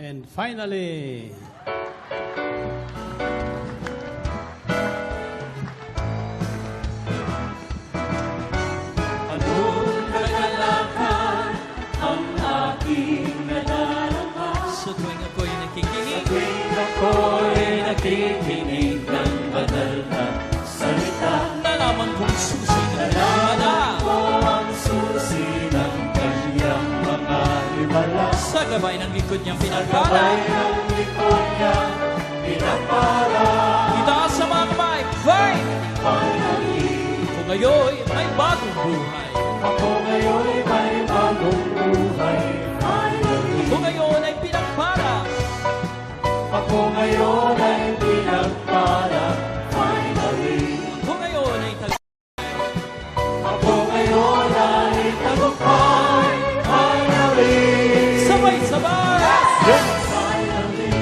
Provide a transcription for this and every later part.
And finally, anong kagalakan ang aking nadarama? Sa tuwing ako'y nakikinig, ng banal na salita. nalaman kong susi ng Nalaman ko ang susi ng kanyang mga himala. Sa gabay ng likod niyang Gabay pinagpala. ng likod niya, pinapala. Itaas sa mga kamay, fight! Finally, Kung ngayon ay bagong buhay. ako ngayon may bagong buhay. Finally, Kung ngayon ay pinagpala. ako ngayon ay pinagpala. Finally, Kung ngayon ay ako ngayon ay tagumpay. Finally, sabay-sabay. yes, finally,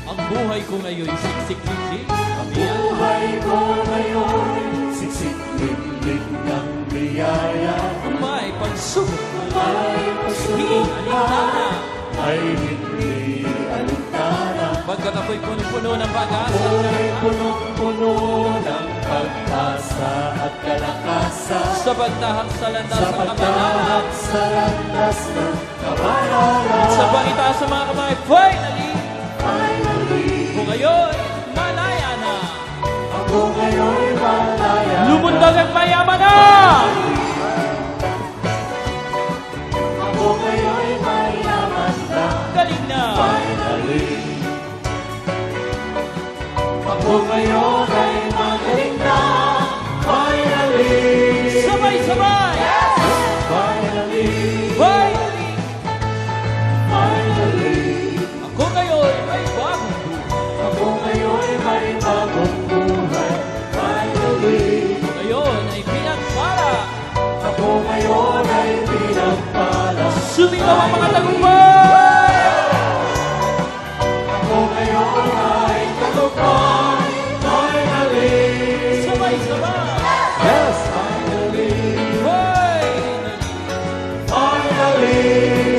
Ang buhay ko ngayon siksik-siksik. Kamiya. buhay ko ngayon siksik-limlim ng biyaya. May pagsubok. Ay pasubok na, Alintana. ay hindi alintana. Pagkat ako'y puno-puno ng pag-asa. Ako'y punong-puno ng pag-asa at kalakasan. Sa pagtahak sa landas Sa ng kabanalan. pagtahak sa landas ng kabanalan. Sa pangitaas sa mga kamay, finally. Finally, Kung ngayon, malaya na. ako ngayon malaya na. Lumundag at mayaman na. Ako ngayon mayaman na. Galing na. Finally, ako ngayon ay magaling na. Finally, Sabay-sabay. finally, Finally. finally, Ako ngayon ay bagong buhay. ako ngayon may bagong buhay. Finally, Ngayon ay pinagpala. ako ngayon ay pinagpala. Sumigaw ang mga tagumpay. Ako ngayon ay tagumpay. Finally, Sabay-sabay. yes, finally, Finally. finally,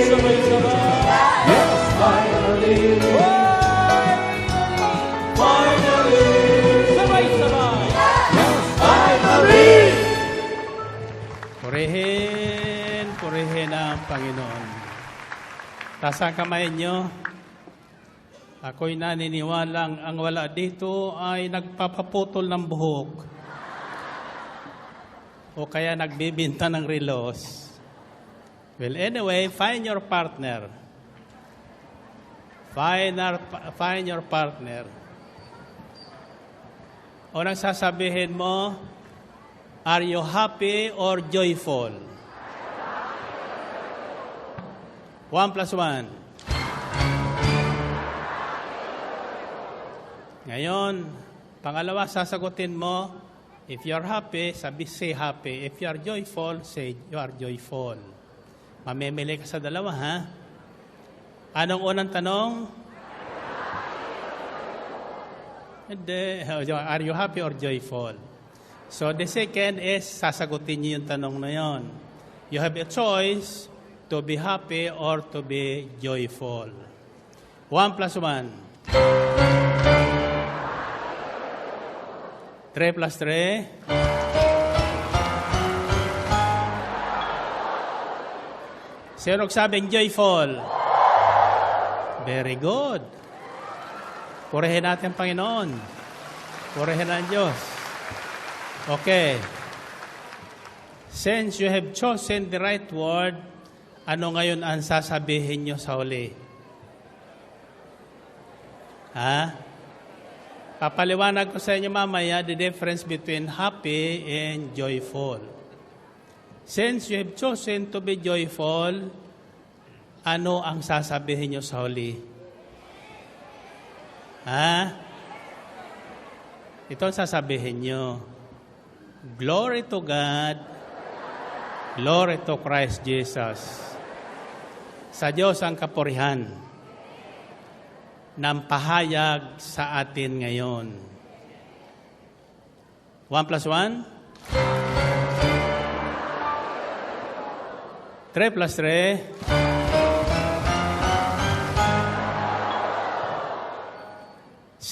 Sabay-sabay. yes, finally, finally, Sabay-sabay. yes, finally. purihin ang Panginoon. Taas ang kamay nyo. Ako'y naniniwalang ang wala dito ay nagpapaputol ng buhok o kaya nagbibinta ng relos. Well, anyway, find your partner. Find your partner. Unang sasabihin mo, are you happy or joyful? 1 plus 1. Ngayon, pangalawa, sasagutin mo, if you're happy, say happy. If you are joyful, say you are joyful. Mamimili ka sa dalawa, ha? Anong unang tanong? Hindi. Are you happy or joyful? So the second is, sasagutin niyo yung tanong na yon. You have a choice to be happy or to be joyful. 1 plus 1. 3 plus 3. Sino nagsabing joyful? Very good. Purihin natin ang Panginoon. Purihin ang Diyos. Okay. Since you have chosen the right word, ano ngayon ang sasabihin nyo sa huli? Ha? Papaliwanag ko sa inyo mamaya the difference between happy and joyful. Since you have chosen to be joyful, ano ang sasabihin nyo sa huli? Ha? Ito ang sasabihin nyo. Glory to God. Glory to Christ Jesus. Sa Diyos ang kapurihan ng pahayag sa atin ngayon. 1 plus 1? 3 plus 3?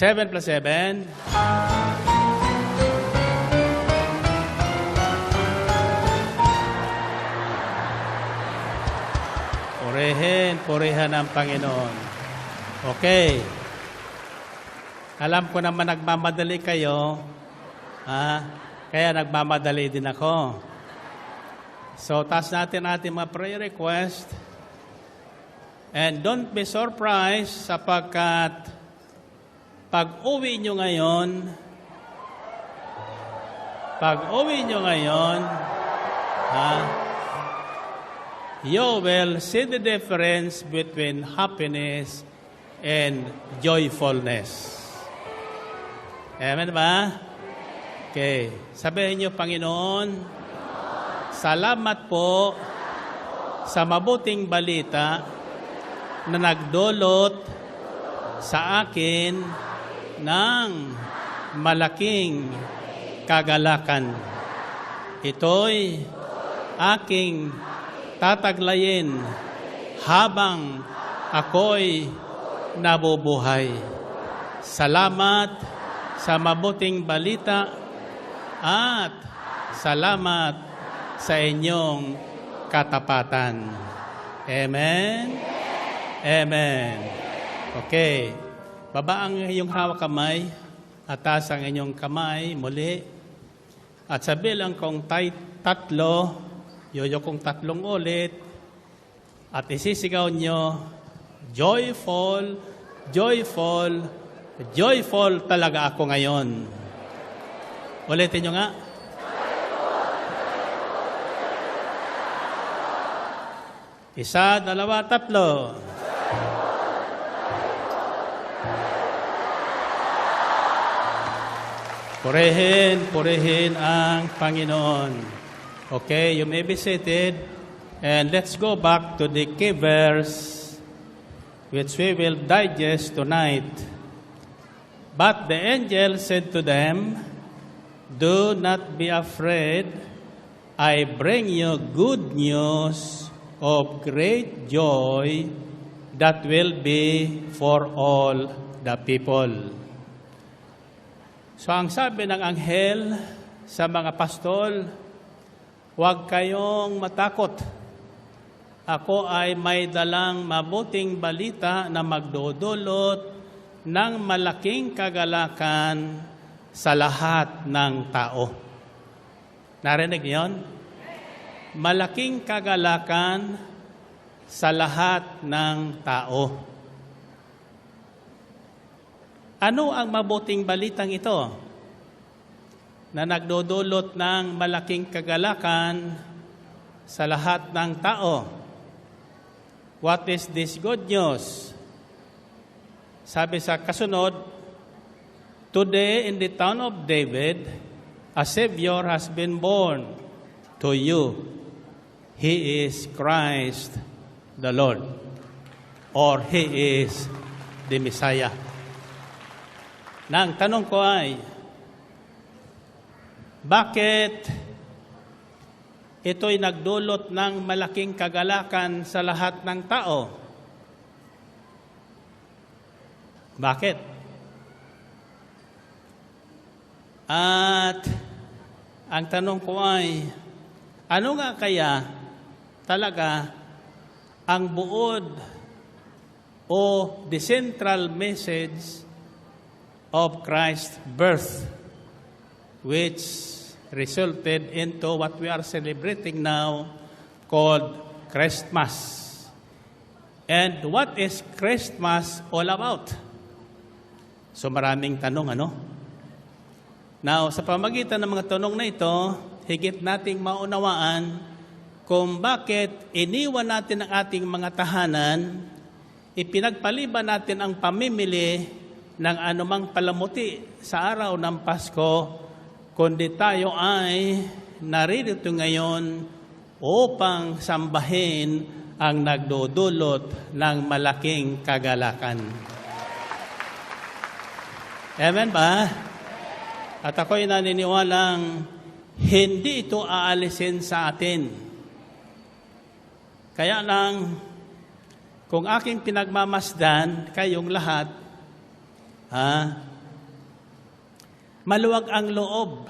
7 plus 7. Purihan ang Panginoon. Okay. Alam ko naman nagmamadali kayo. Kaya nagmamadali din ako. So, taas natin ating mga prayer request. And don't be surprised sapagkat pag-uwi nyo ngayon, you will see the difference between happiness and joyfulness. Amen ba? Okay. Sabihin nyo, Panginoon, salamat po sa mabuting balita na nagdulot sa akin ng malaking kagalakan. Ito'y aking tataglayin habang ako'y nabubuhay. Salamat sa mabuting balita at salamat sa inyong katapatan. Amen? Amen. Okay. Baba ang iyong hawak kamay, atas ang inyong kamay muli, at sa bilang kong tatlo, yoyo kong 3 ulit, at isisigaw nyo, joyful, joyful, joyful talaga ako ngayon. Ulitin nyo nga. Isa, dalawa, tatlo. Purihin ang Panginoon. Okay, you may be seated. And let's go back to the key verse which we will digest tonight. But the angel said to them, "Do not be afraid. I bring you good news of great joy that will be for all the people." So ang sabi ng anghel sa mga pastol, huwag kayong matakot. Ako ay may dalang mabuting balita na magdudulot ng malaking kagalakan sa lahat ng tao. Narinig niyon? Malaking kagalakan sa lahat ng tao. Ano ang mabuting balitang ito na nagdudulot ng malaking kagalakan sa lahat ng tao? What is this good news? Sabi sa kasunod, "Today in the town of David, a Savior has been born to you. He is Christ the Lord." Or He is the Messiah. Nang tanong ko ay, bakit ito'y nagdulot ng malaking kagalakan sa lahat ng tao? Bakit? At ang tanong ko ay, ano nga kaya talaga ang buod o the central message of Christ's birth, which resulted into what we are celebrating now called Christmas. And what is Christmas all about? So maraming tanong, ano? Now, sa pamagitan ng mga tanong na ito, higit nating maunawaan kung bakit iniwan natin ang ating mga tahanan, ipinagpaliban natin ang pamimili ng anumang palamuti sa araw ng Pasko, kundi tayo ay naririto ngayon upang sambahin ang nagdudulot ng malaking kagalakan. Amen ba? At ako'y naniniwalang hindi ito aalisin sa atin. Kaya lang, kung aking pinagmamasdan kayong lahat, Maluwag ang loob.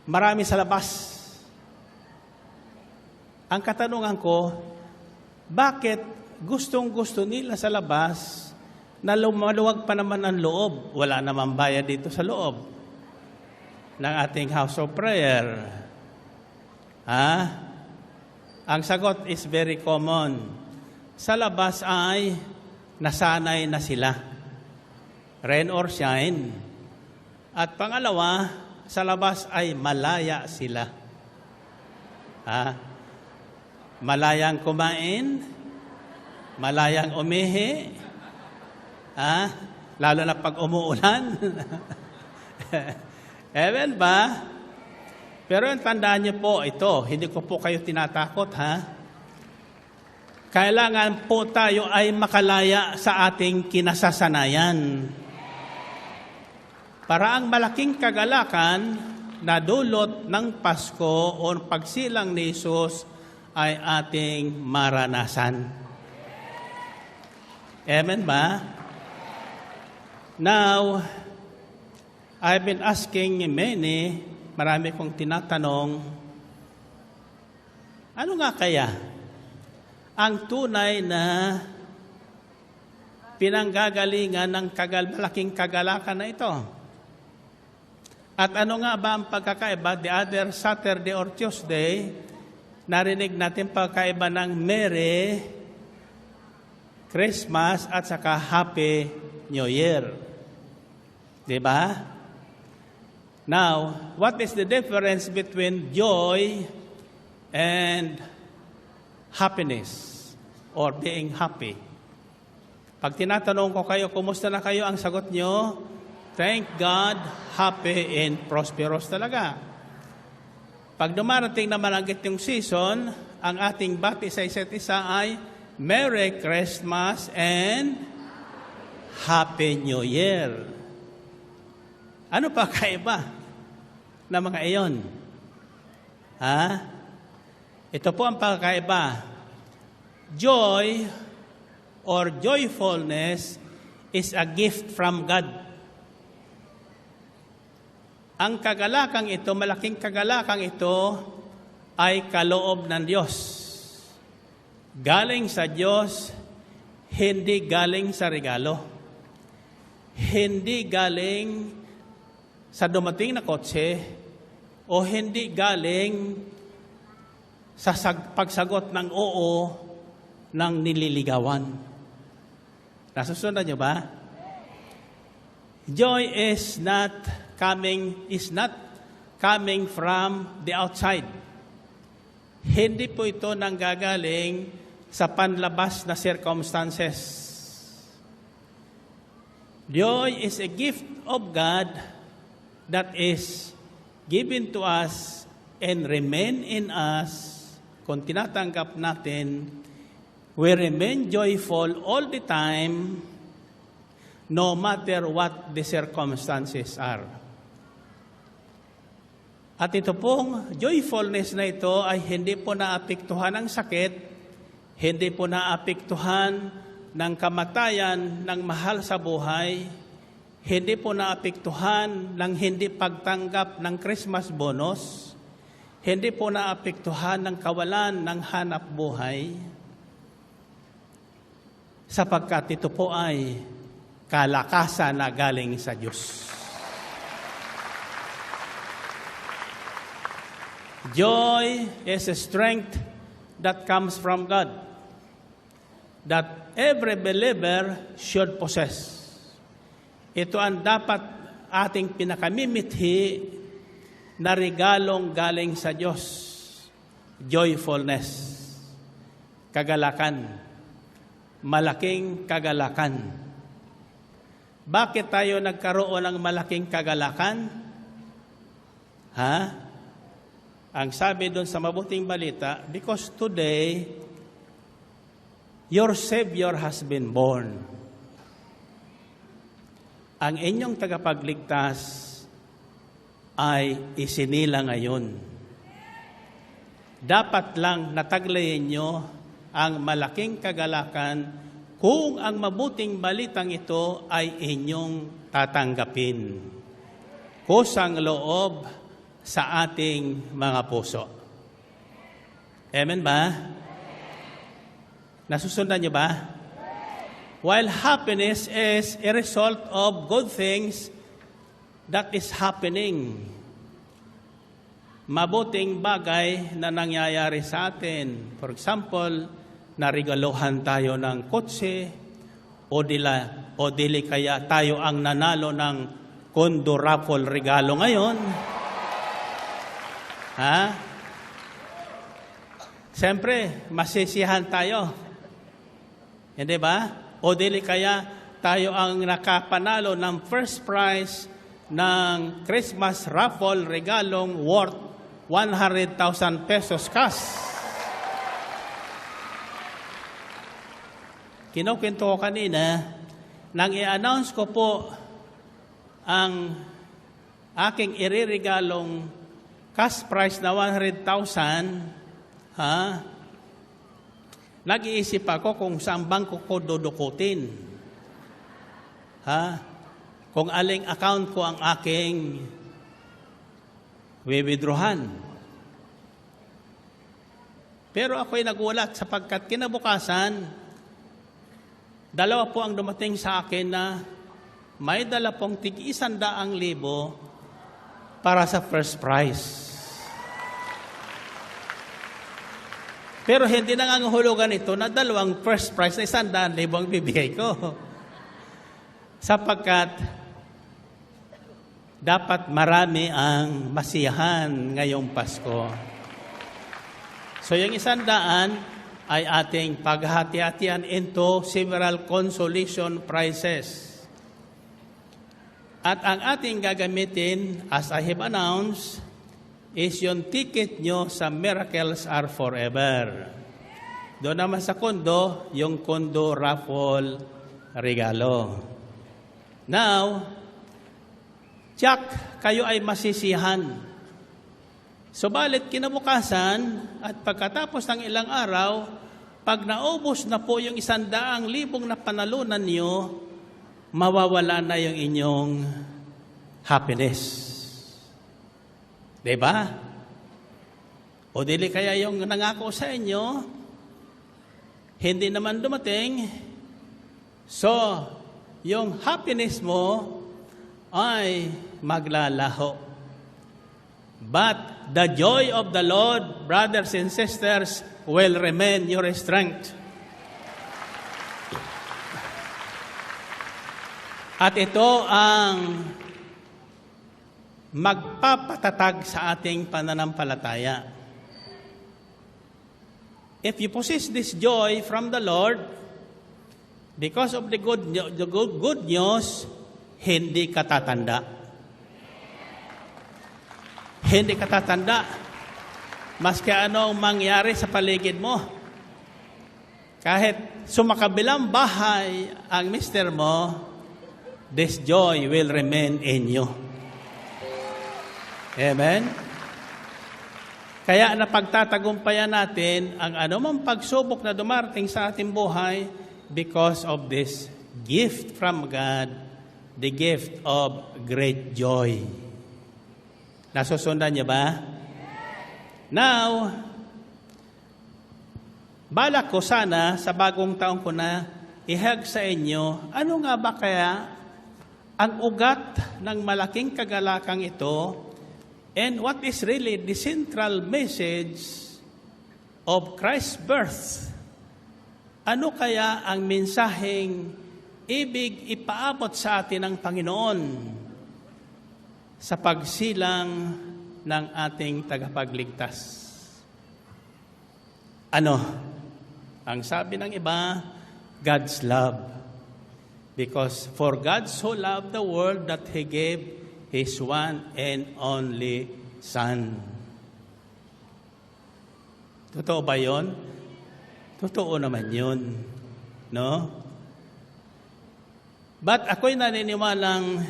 Marami sa labas. Ang katanungan ko, bakit gustong-gusto nila sa labas na maluwag pa naman ang loob? Wala naman bayad dito sa loob ng ating house of prayer. Ang sagot is very common. Sa labas ay nasanay na sila. Rain or shine. At pangalawa, sa labas ay malaya sila. Malayang kumain, malayang umihi, lalo na pag umuulan. Ewan ba? Pero tandaan niyo po ito, hindi ko po kayo tinatakot, Kailangan po tayo ay makalaya sa ating kinasasanayan. Para ang malaking kagalakan na dulot ng Pasko o pagsilang ni Jesus ay ating maranasan. Amen ba? Now, I've been asking marami kong tinatanong, ano nga kaya ang tunay na pinanggagalingan ng malaking kagalakan na ito? At ano nga ba ang pagkakaiba? The other Saturday or Tuesday, narinig natin pagkaiba ng Merry Christmas at saka Happy New Year. Diba? Now, what is the difference between joy and happiness or being happy? Pag tinatanong ko kayo, kumusta na kayo? Ang sagot nyo, thank God, happy and prosperous talaga. Pag dumarating naman ang gitong season, ang ating bati sa isa't isa ay Merry Christmas and Happy New Year. Ano pa kaiba na mga iyon? Ito po ang pagkaiba. Joy or joyfulness is a gift from God. Ang kagalakang ito, malaking kagalakang ito, ay kaloob ng Diyos. Galing sa Diyos, hindi galing sa regalo. Hindi galing sa dumating na kotse, o hindi galing sa pagsagot ng oo ng nililigawan. Nasusunod niyo ba? Joy is not coming from the outside. Hindi po ito nanggagaling sa panlabas na circumstances. Joy is a gift of God that is given to us and remain in us. Kung tinatanggap natin, we remain joyful all the time, no matter what the circumstances are. At ito pong joyfulness na ito ay hindi po naapektuhan ng sakit, hindi po naapektuhan ng kamatayan ng mahal sa buhay, hindi po naapektuhan ng hindi pagtanggap ng Christmas bonus, hindi po naapektuhan ng kawalan ng hanap buhay, sapagkat ito po ay kalakasan na galing sa Diyos. Joy is a strength that comes from God, that every believer should possess. Ito ang dapat ating pinakamimithi na regalong galing sa Diyos. Joyfulness. Kagalakan. Malaking kagalakan. Bakit tayo nagkaroon ng malaking kagalakan? Ang sabi doon sa mabuting balita, because today, your Savior has been born. Ang inyong tagapagligtas ay isinila ngayon. Dapat lang nataglayin nyo ang malaking kagalakan kung ang mabuting balitang ito ay inyong tatanggapin. Kusang loob sa ating mga puso. Amen ba? Nasusundan niyo ba? While happiness is a result of good things that is happening, mabuting bagay na nangyayari sa atin. For example, narigaluhan tayo ng kotse o dili kaya tayo ang nanalo ng kondo raffle regalo ngayon. Ha? Siyempre, masisiyahan tayo. Hindi ba? O dili kaya tayo ang nakapanalo ng first prize ng Christmas raffle regalong worth 100,000 pesos cash. Kinukwento ko kanina, nang i-announce ko po ang aking iriregalong cash prize na 100,000, nag-iisip ako kung saan bangko ko dudukutin. Kung aling account ko ang aking withdrawhan. Pero ako'y nagulat sapagkat kinabukasan, dalawa po ang dumating sa akin na may dala pong tig-100,000 para sa first prize. Pero hindi nangangahulugan ito na dalawang first prize na 100,000 ang bibigay ko. Sapagkat dapat marami ang masiyahan ngayong Pasko. So yung 100,000 ay ating paghati-hatian into several consolation prizes. At ang ating gagamitin, as I have announced, is yung ticket nyo sa Miracles Are Forever. Doon naman sa kondo, yung kondo raffle regalo. Now, Jack, kayo ay masisihan. Subalit kinabukasan at pagkatapos ng ilang araw, pag naubos na po yung 100,000 na panalunan nyo, mawawala na yung inyong happiness. Diba? O dili kaya yung nangako sa inyo, hindi naman dumating, so yung happiness mo ay maglalaho. But the joy of the Lord, brothers and sisters, will remain your strength. At ito ang magpapatatag sa ating pananampalataya. If you possess this joy from the Lord, because of the good news, hindi ka tatanda. Hindi ka tatanda. Maski anong mangyari sa paligid mo. Kahit sumakabilang bahay ang mister mo, this joy will remain in you. Amen? Kaya napagtatagumpayan natin ang anumang pagsubok na dumarating sa ating buhay because of this gift from God, the gift of great joy. Nasusundan niyo ba? Now, balak ko sana sa bagong taon ko na ihag sa inyo, ano nga ba kaya ang ugat ng malaking kagalakang ito and what is really the central message of Christ's birth? Ano kaya ang mensaheng ibig ipaabot sa atin ng Panginoon sa pagsilang ng ating tagapagligtas? Ano? Ang sabi ng iba, God's love. Because for God so loved the world that He gave His one and only Son. Totoo ba yun? Totoo naman yun. No? But ako'y naniniwalang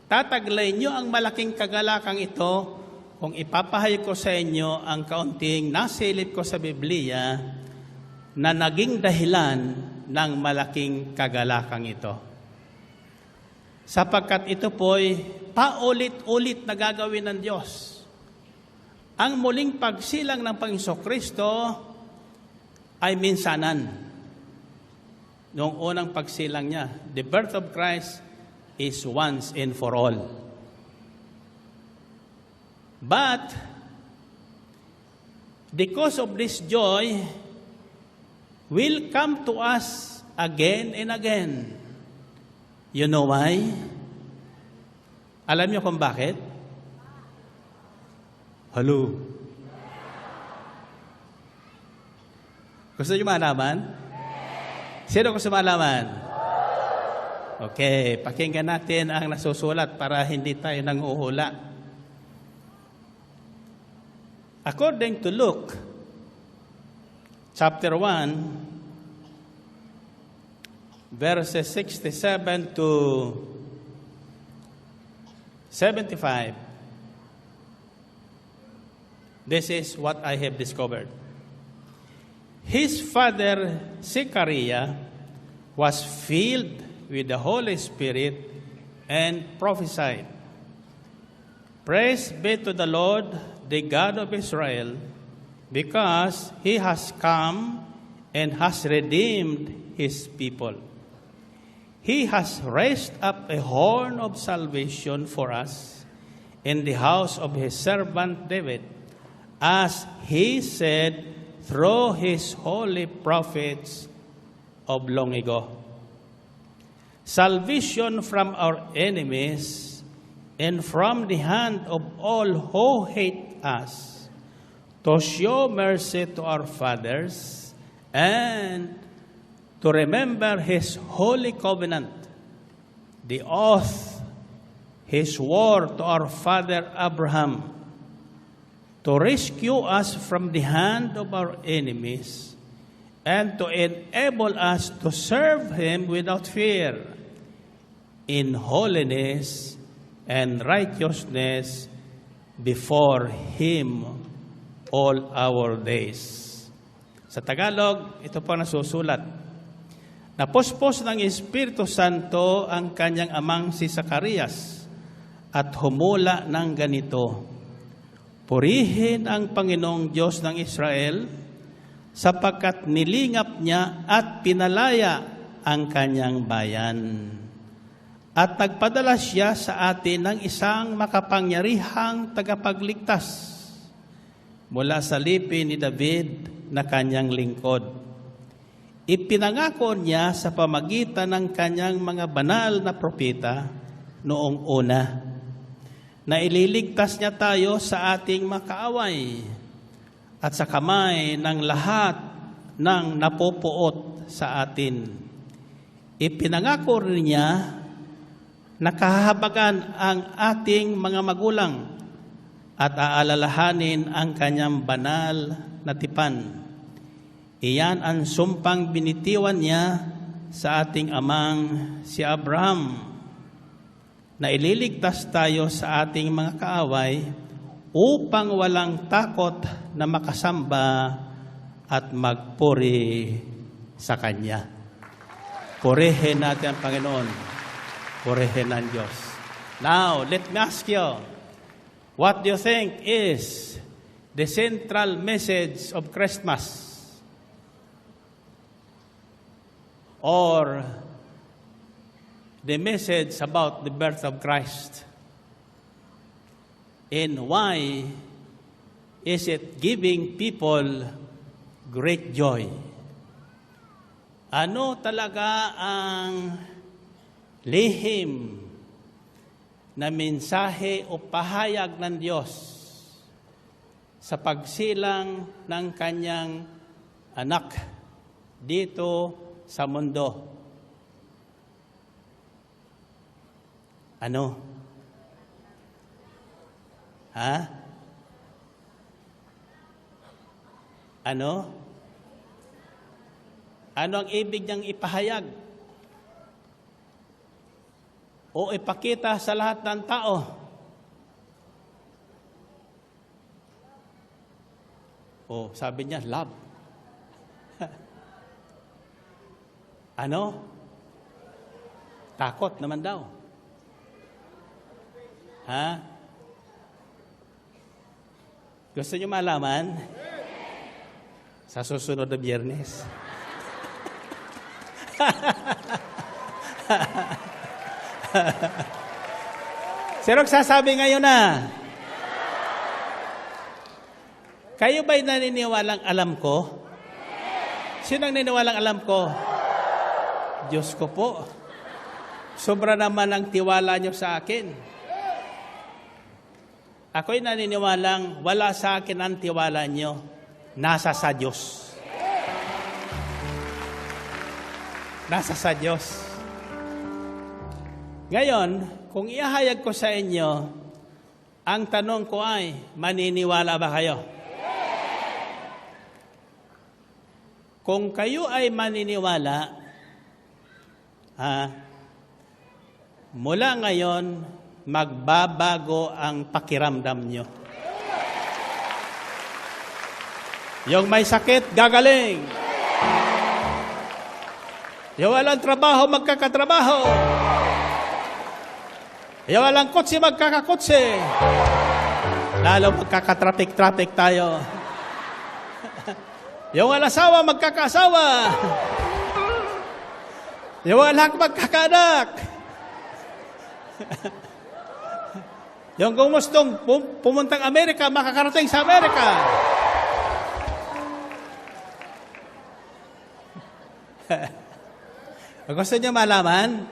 tataglay nyo ang malaking kagalakang ito kung ipapahayag ko sa inyo ang kaunting nasilip ko sa Biblia na naging dahilan ng malaking kagalakang ito. Sapagkat ito po'y paulit-ulit na gagawin ng Diyos. Ang muling pagsilang ng Panginoong Kristo ay minsanan. Noong unang pagsilang niya, the birth of Christ is once and for all. But, because of this joy, will come to us again and again. You know why? Alam niyo kung bakit? Hello? Gusto niyo malaman? Sino gusto malaman? Okay, pakinggan natin ang nasusulat para hindi tayo nanguhula. According to Luke, chapter 1, verses 67 to 75. This is what I have discovered. His father, Zechariah, was filled with the Holy Spirit and prophesied, "Praise be to the Lord, the God of Israel, because He has come and has redeemed His people. He has raised up a horn of salvation for us in the house of His servant David, as He said through His holy prophets of long ago. Salvation from our enemies and from the hand of all who hate us, to show mercy to our fathers and to remember His holy covenant, the oath He swore to our father Abraham, to rescue us from the hand of our enemies and to enable us to serve Him without fear, in holiness and righteousness before Him all our days." Sa Tagalog, ito po nasusulat. Napospos ng Espiritu Santo ang kanyang amang si Zacarias at humula ng ganito, "Purihin ang Panginoong Diyos ng Israel, sapagkat nilingap niya at pinalaya ang kanyang bayan. At nagpadala siya sa atin ng isang makapangyarihang tagapagligtas mula sa lipi ni David na kanyang lingkod. Ipinangako niya sa pamagitan ng kanyang mga banal na propeta noong una na ililigtas niya tayo sa ating makaaway at sa kamay ng lahat ng napopuot sa atin. Ipinangako rin niya na kahahabagan ang ating mga magulang at aalalahanin ang kanyang banal na tipan. Iyan ang sumpang binitiwan niya sa ating amang si Abraham, na ililigtas tayo sa ating mga kaaway upang walang takot na makasamba at magpuri sa Kanya. Purihin natin ang Panginoon. Purihin ang Diyos. Now, let me ask you, what do you think is the central message of Christmas? Or the message about the birth of Christ? And why is it giving people great joy? Ano talaga ang lihim na mensahe o pahayag ng Diyos sa pagsilang ng kanyang anak dito sa mundo? Ano? Ha? Ano? Ano ang ibig niyang ipahayag? O ipakita sa lahat ng tao? O sabi niya, love. Ano? Takot naman daw. Ha? Gusto niyo malaman? Sa susunod na Biyernes. Sino sasabi ngayon na? Kayo ba'y naniniwalang alam ko? Sino ang naniniwalang alam ko? Diyos ko po. Sobra naman ang tiwala niyo sa akin. Ako'y naniniwalang wala sa akin ang tiwala niyo. Nasa sa Diyos. Nasa sa Diyos. Ngayon, kung ihahayag ko sa inyo, ang tanong ko ay, maniniwala ba kayo? Kung kayo ay maniniwala, mula ngayon, magbabago ang pakiramdam nyo. Yung may sakit, gagaling. Yung walang trabaho, magkakatrabaho. Yung walang kotse, magkakakotse. Lalo magkakatraffic-traffic tayo. Yung walang asawa, magkakasawa. Yung walang magkakaanak. Yung kung gustong pumuntang Amerika, makakarating sa Amerika. Gusto niyo malaman?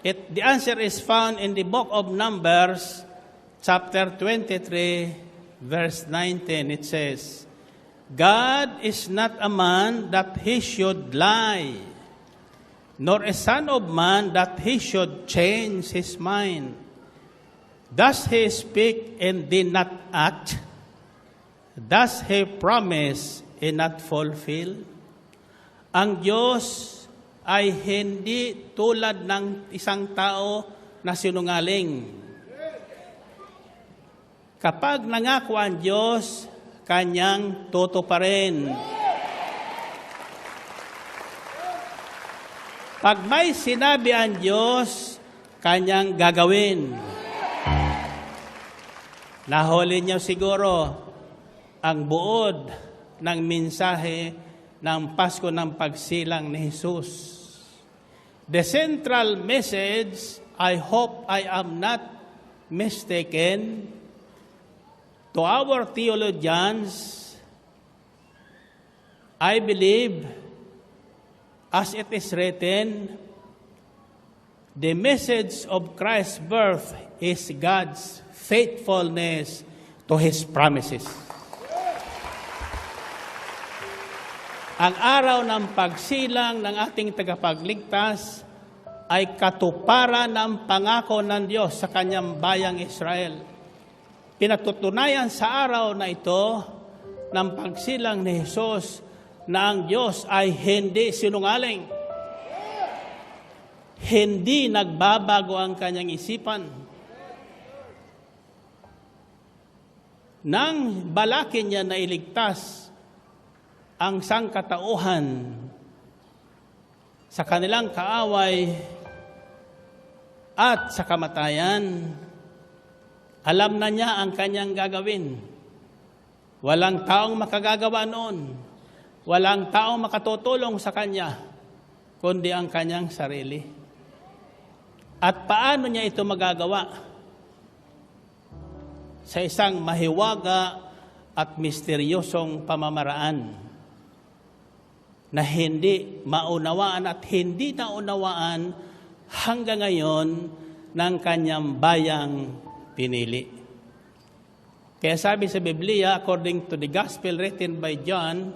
The answer is found in the book of Numbers, chapter 23, verse 19. It says, God is not a man that he should lie, nor a son of man that he should change his mind. Does he speak and did not act? Does he promise and not fulfill? Ang Diyos ay hindi tulad ng isang tao na sinungaling. Kapag nangako ang Diyos, kanyang tutuparin. Pag may sinabi ang Diyos, kanyang gagawin. Nahuli niyo siguro ang buod ng mensahe ng Pasko ng pagsilang ni Jesus. The central message, I hope I am not mistaken, to our theologians, I believe, as it is written, the message of Christ's birth is God's faithfulness to His promises. Ang araw ng pagsilang ng ating tagapagligtas ay katuparan ng pangako ng Diyos sa kanyang bayang Israel. Pinatutunayan sa araw na ito ng pagsilang ni Jesus na ang Diyos ay hindi sinungaling. Hindi nagbabago ang kanyang isipan. Nang balakin niya na iligtas ang sangkatauhan sa kanilang kaaway at sa kamatayan, alam na niya ang kanyang gagawin. Walang taong makagagawa noon. Walang taong makatutulong sa kanya, kundi ang kanyang sarili. At paano niya ito magagawa? Sa isang mahiwaga at misteryosong pamamaraan na hindi maunawaan at hindi naunawaan hanggang ngayon ng kanyang bayang pinili. Kaya sabi sa Biblia, according to the Gospel written by John,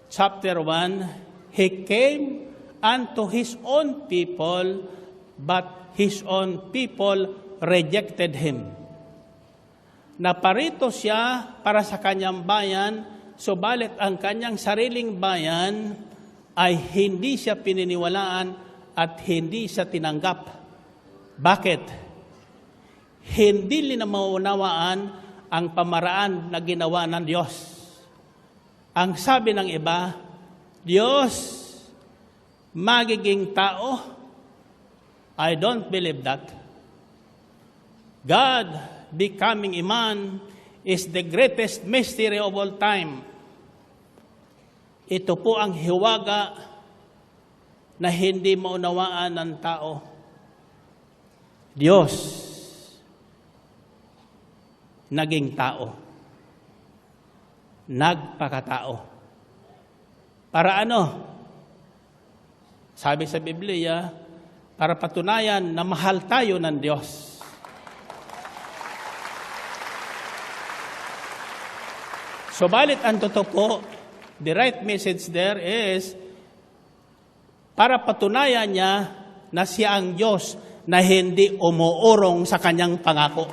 chapter 1, He came unto His own people, but His own people rejected Him. Naparito siya para sa kanyang bayan, subalit ang kanyang sariling bayan ay hindi siya pininiwalaan at hindi siya tinanggap. Bakit? Hindi nila maunawaan ang pamaraan na ginawa ng Diyos. Ang sabi ng iba, Diyos magiging tao? I don't believe that. God becoming a man is the greatest mystery of all time. Ito po ang hiwaga na hindi maunawaan ng tao. Diyos naging tao. Nagpakatao. Para ano? Sabi sa Biblia, para patunayan na mahal tayo ng Diyos. Subalit ang totoo po, the right message there is para patunayan niya na siya ang Diyos na hindi umuurong sa kanyang pangako.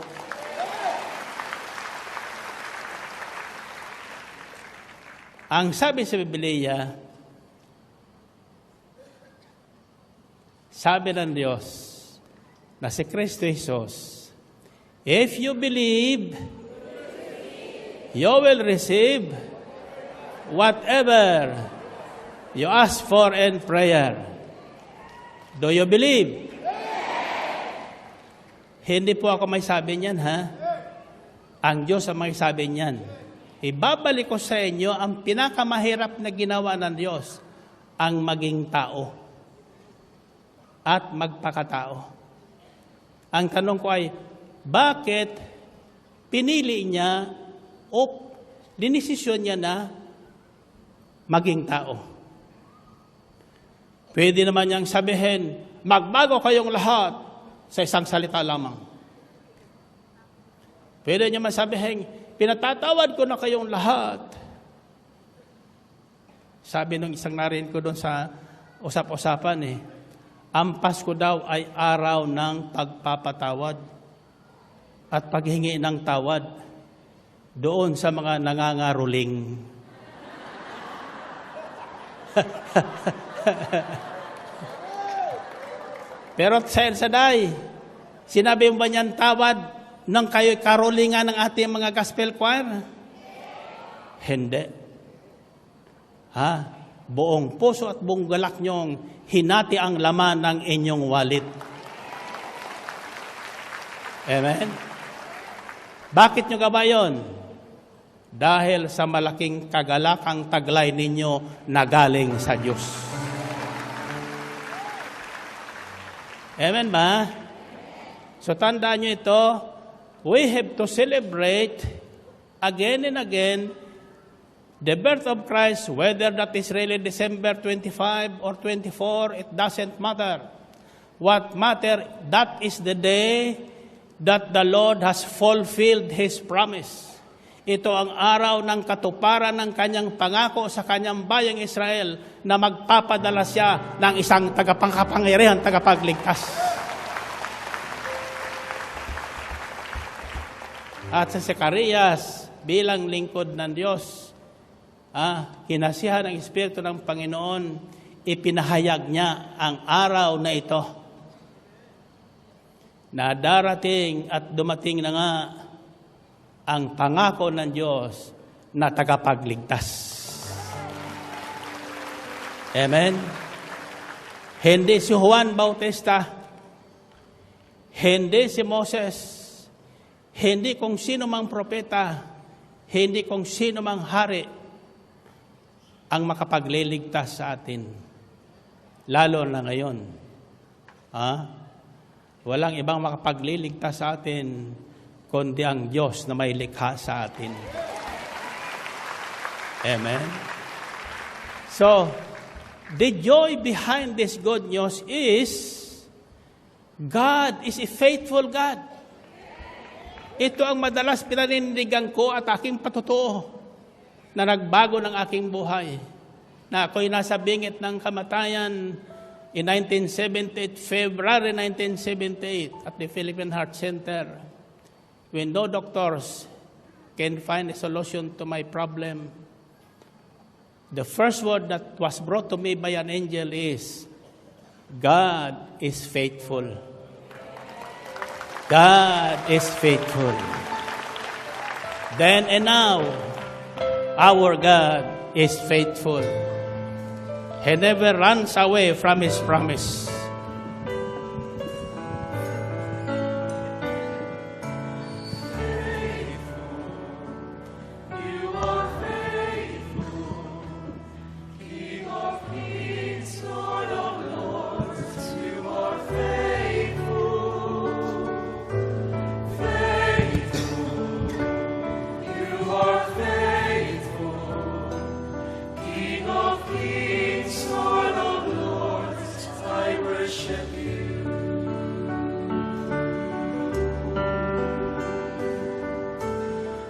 Ang sabi sa Biblia, sabi ng Diyos na si Kristo Jesus, if you believe, you will receive whatever you ask for in prayer. Do you believe? Hindi po ako may sabi niyan, ha? Ang Diyos ang may sabi niyan. Ibabalik ko sa inyo ang pinakamahirap na ginawa ng Diyos, ang maging tao at magpakatao. Ang tanong ko ay, bakit pinili niya o dinesisyon niya na maging tao? Pwede naman niyang sabihin, magbago kayong lahat sa isang salita lamang. Pwede niya masabihin, pinatatawad ko na kayong lahat. Sabi nung isang narinig ko doon sa usap-usapan ang Pasko daw ay araw ng pagpapatawad at paghingi ng tawad doon sa mga nangangaruling. Pero sa El Shaddai, sinabi mo ba niyan tawad nang kayo'y karolingan ng ating mga gospel choir? Hindi. Buong puso at buong galak niyong hinati ang laman ng inyong wallet. Amen? Bakit nyo ba yun? Dahil sa malaking kagalakang taglay ninyo na galing sa Diyos. Amen ba? So tandaan nyo ito, we have to celebrate again and again the birth of Christ, whether that is really December 25 or 24, it doesn't matter. What matter, that is the day that the Lord has fulfilled His promise. Ito ang araw ng katuparan ng kanyang pangako sa kanyang bayang Israel na magpapadala siya ng isang tagapangkapangyarihan, tagapagligtas. At sa Zacarias, bilang lingkod ng Diyos, kinasihan ng Espiritu ng Panginoon, ipinahayag niya ang araw na ito na darating at dumating na nga ang pangako ng Diyos na tagapagligtas. Amen? Hindi si Juan Bautista, hindi si Moses, hindi kung sino mang propeta, hindi kung sino mang hari ang makapagliligtas sa atin. Lalo na ngayon. Walang ibang makapagliligtas sa atin kundi ang Diyos na may likha sa atin. Amen? So, the joy behind this good news is God is a faithful God. Ito ang madalas pinanindigan ko at aking patutuo na nagbago ng aking buhay. Na ako'y nasa bingit ng kamatayan in 1978, February 1978 at the Philippine Heart Center. When no doctors can find a solution to my problem, the first word that was brought to me by an angel is, God is faithful. God is faithful. Then and now, our God is faithful. He never runs away from His promise. You are faithful, King of kings, Lord of lords. You are faithful, faithful. You are faithful, King of kings, Lord of lords. I worship you.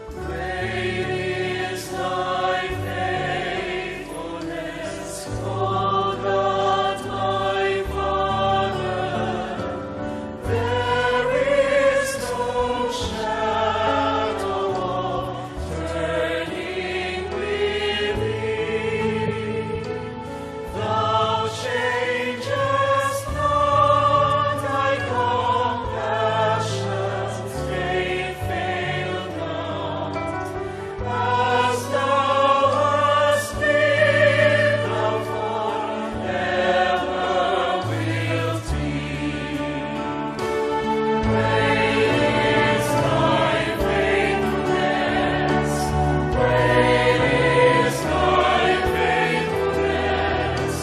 Great is thy faithfulness, O God, my Father. There is no shadow of turning with thee. Thou changest not, thy compassions they fail not. As thou hast been, thou forever wilt be. Great is thy faithfulness, great is thy faithfulness.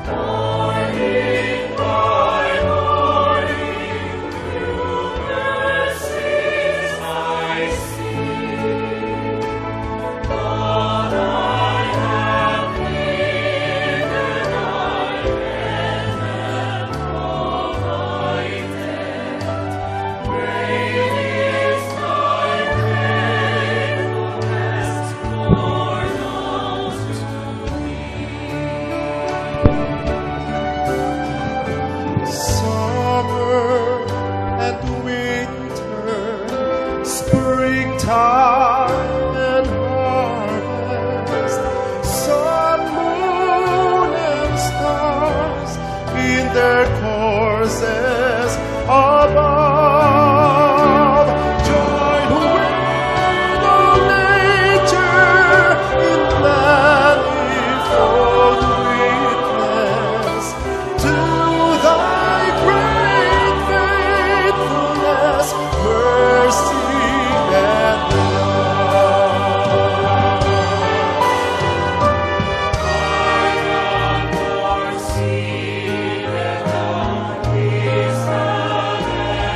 Morning by morning, new mercies I see. God, I have needed, thy hand hath provided. Great is thy faithfulness, Lord, unto Summer and winter, springtime and harvest, sun, moon, and stars in their courses above. Join with all nature in manifold witness to thy great faithfulness, mercy, and love. foreseen and thou hast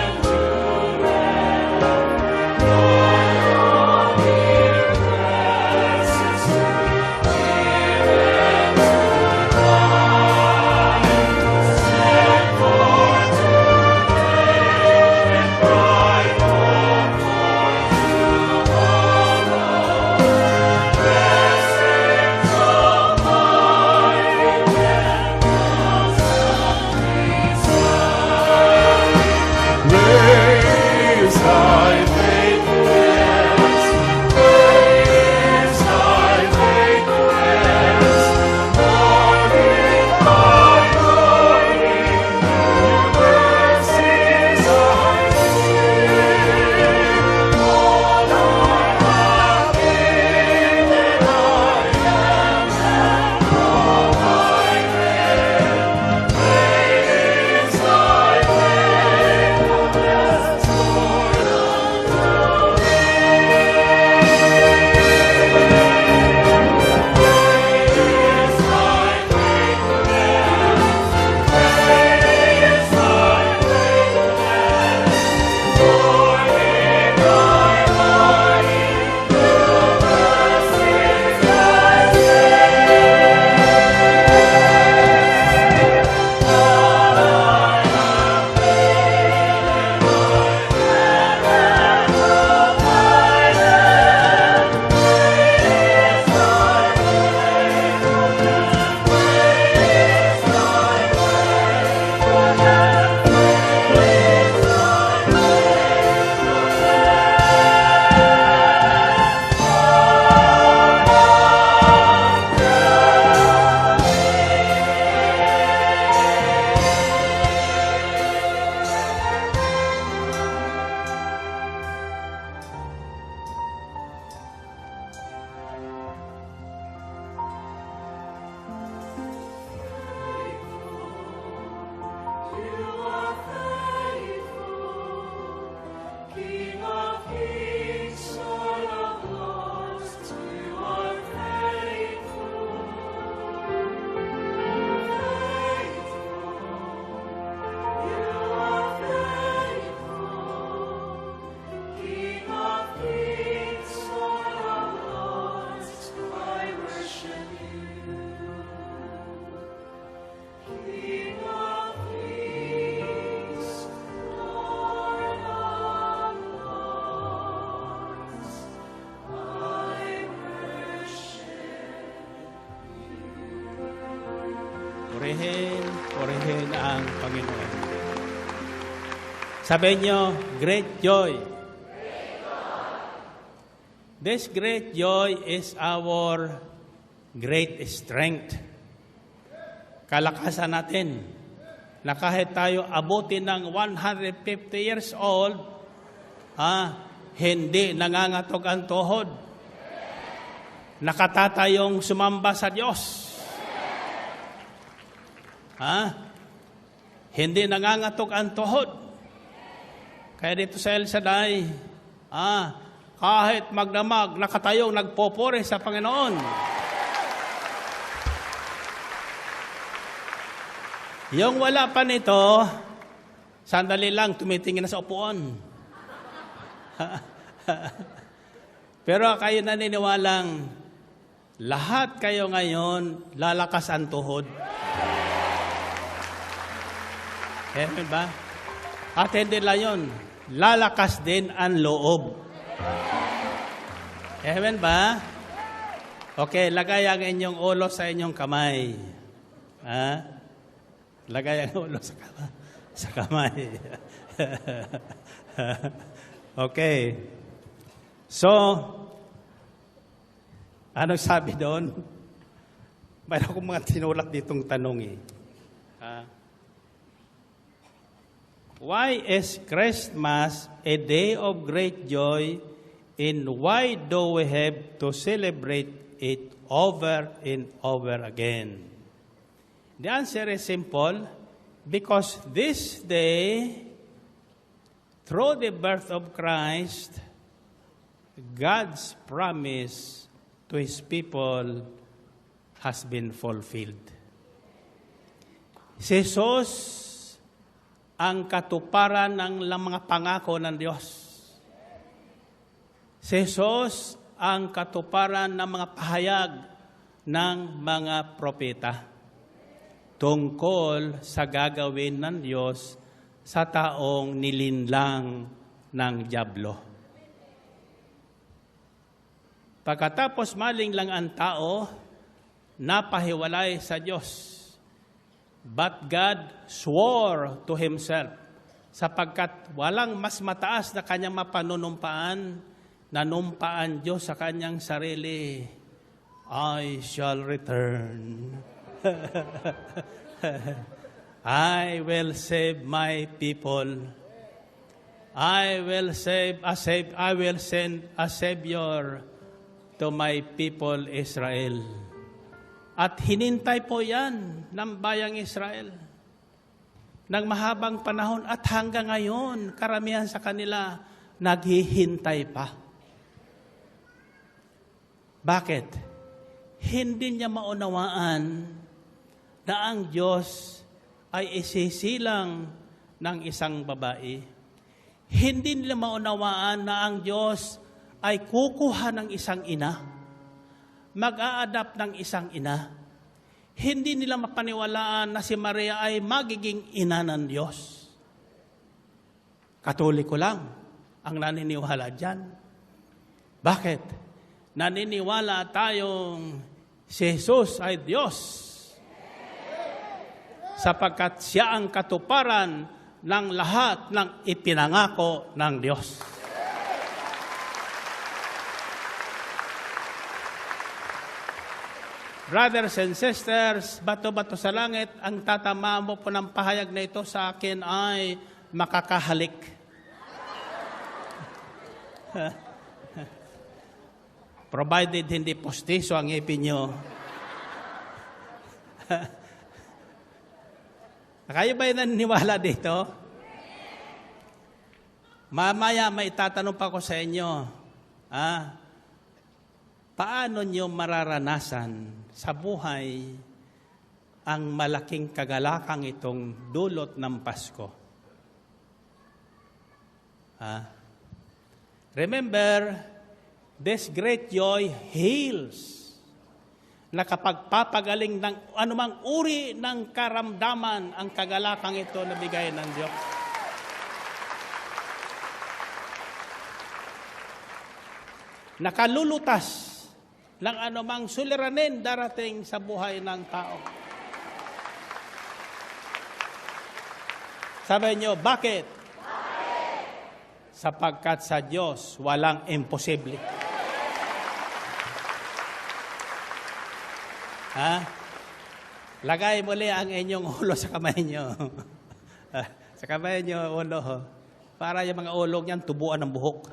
Purihin ang Panginoon. Sabihin nyo, great joy. This great joy is our great strength. Kalakasan natin na kahit tayo abutin ng 150 years old, hindi nangangatog ang tuhod. Nakatatayong sumamba sa Diyos. Hindi nangangatog ang tuhod. Kaya dito sa El Shaddai, kahit magdamag, nakatayong nagpopore sa Panginoon. Yung wala pa nito, sandali lang, tumitingin na sa upuan. Pero kayo naniniwalang, lahat kayo ngayon, lalakas ang tuhod. Amen ba? At hindi lang yun, lalakas din ang loob. Amen ba? Okay, lagay ang inyong ulo sa inyong kamay. Lagay ang ulo sa kamay. Okay. So, ano sabi doon? Mayroon akong mga tinulat ditong tanong Why is Christmas a day of great joy, and why do we have to celebrate it over and over again? The answer is simple, because this day, through the birth of Christ, God's promise to His people has been fulfilled. Si Jesus ang katuparan ng mga pangako ng Diyos. Si Jesus ang katuparan ng mga pahayag ng mga propeta tungkol sa gagawin ng Diyos sa taong nilinlang ng dyablo. Pagkatapos maling lang ang tao, napahiwalay sa Diyos. But God swore to Himself, sapagkat walang mas mataas na kanyang mapanunumpaan, nanumpaan Diyos sa kanyang sarili, I shall return. I will save my people. I will send a Savior to my people Israel. At hinintay po yan ng bayang Israel ng mahabang panahon at hanggang ngayon, karamihan sa kanila naghihintay pa. Bakit? Hindi niya maunawaan na ang Diyos ay isisilang ng isang babae. Hindi nila maunawaan na ang Diyos ay kukuha ng isang ina. Mag-a-adapt ng isang ina. Hindi nila mapaniwalaan na si Maria ay magiging ina ng Diyos. Katoliko lang ang naniniwala dyan. Bakit? Naniniwala tayong si Jesus ay Diyos. Sapagkat siya ang katuparan ng lahat ng ipinangako ng Diyos. Brothers and sisters, bato-bato sa langit, ang tatama mo po ng pahayag na ito sa akin ay makakahalik. Provided hindi postiso ang ipin nyo. Kayo ba yung naniniwala dito? Mamaya may tatanong pa ko sa inyo. Paano nyo mararanasan sa buhay ang malaking kagalakang itong dulot ng Pasko? Remember, this great joy heals. Nakapagpapagaling ng anumang uri ng karamdaman ang kagalakang ito na bigay ng Diyos. Nakalulutas ng anumang suliranin darating sa buhay ng tao. Sabi niyo, bakit? Sapagkat sa Diyos, walang imposible. Ha? Lagay muli ang inyong ulo sa kamay niyo. Sa kamay niyo, ulo. Para yung mga ulog niyan, tubuan ng buhok.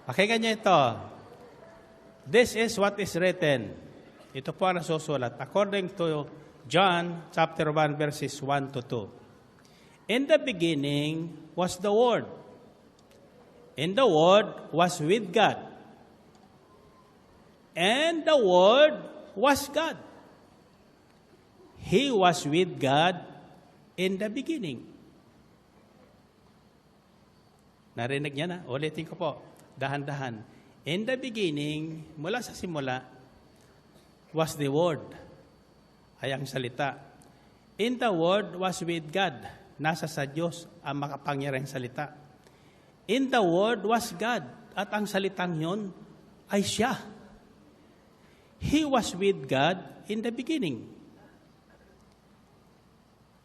Pakinggan niyo ito. This is what is written. Ito po ang nasusulat. According to John chapter 1 verses 1 to 2. In the beginning was the Word. And the Word was with God. And the Word was God. He was with God in the beginning. Narinig niya na? Ulitin ko po. Dahan-dahan. In the beginning, mula sa simula, was the Word. Ay ang salita. In the Word was with God. Nasa sa Diyos ang makapangyarihang salita. In the Word was God. At ang salitang yon ay siya. He was with God in the beginning.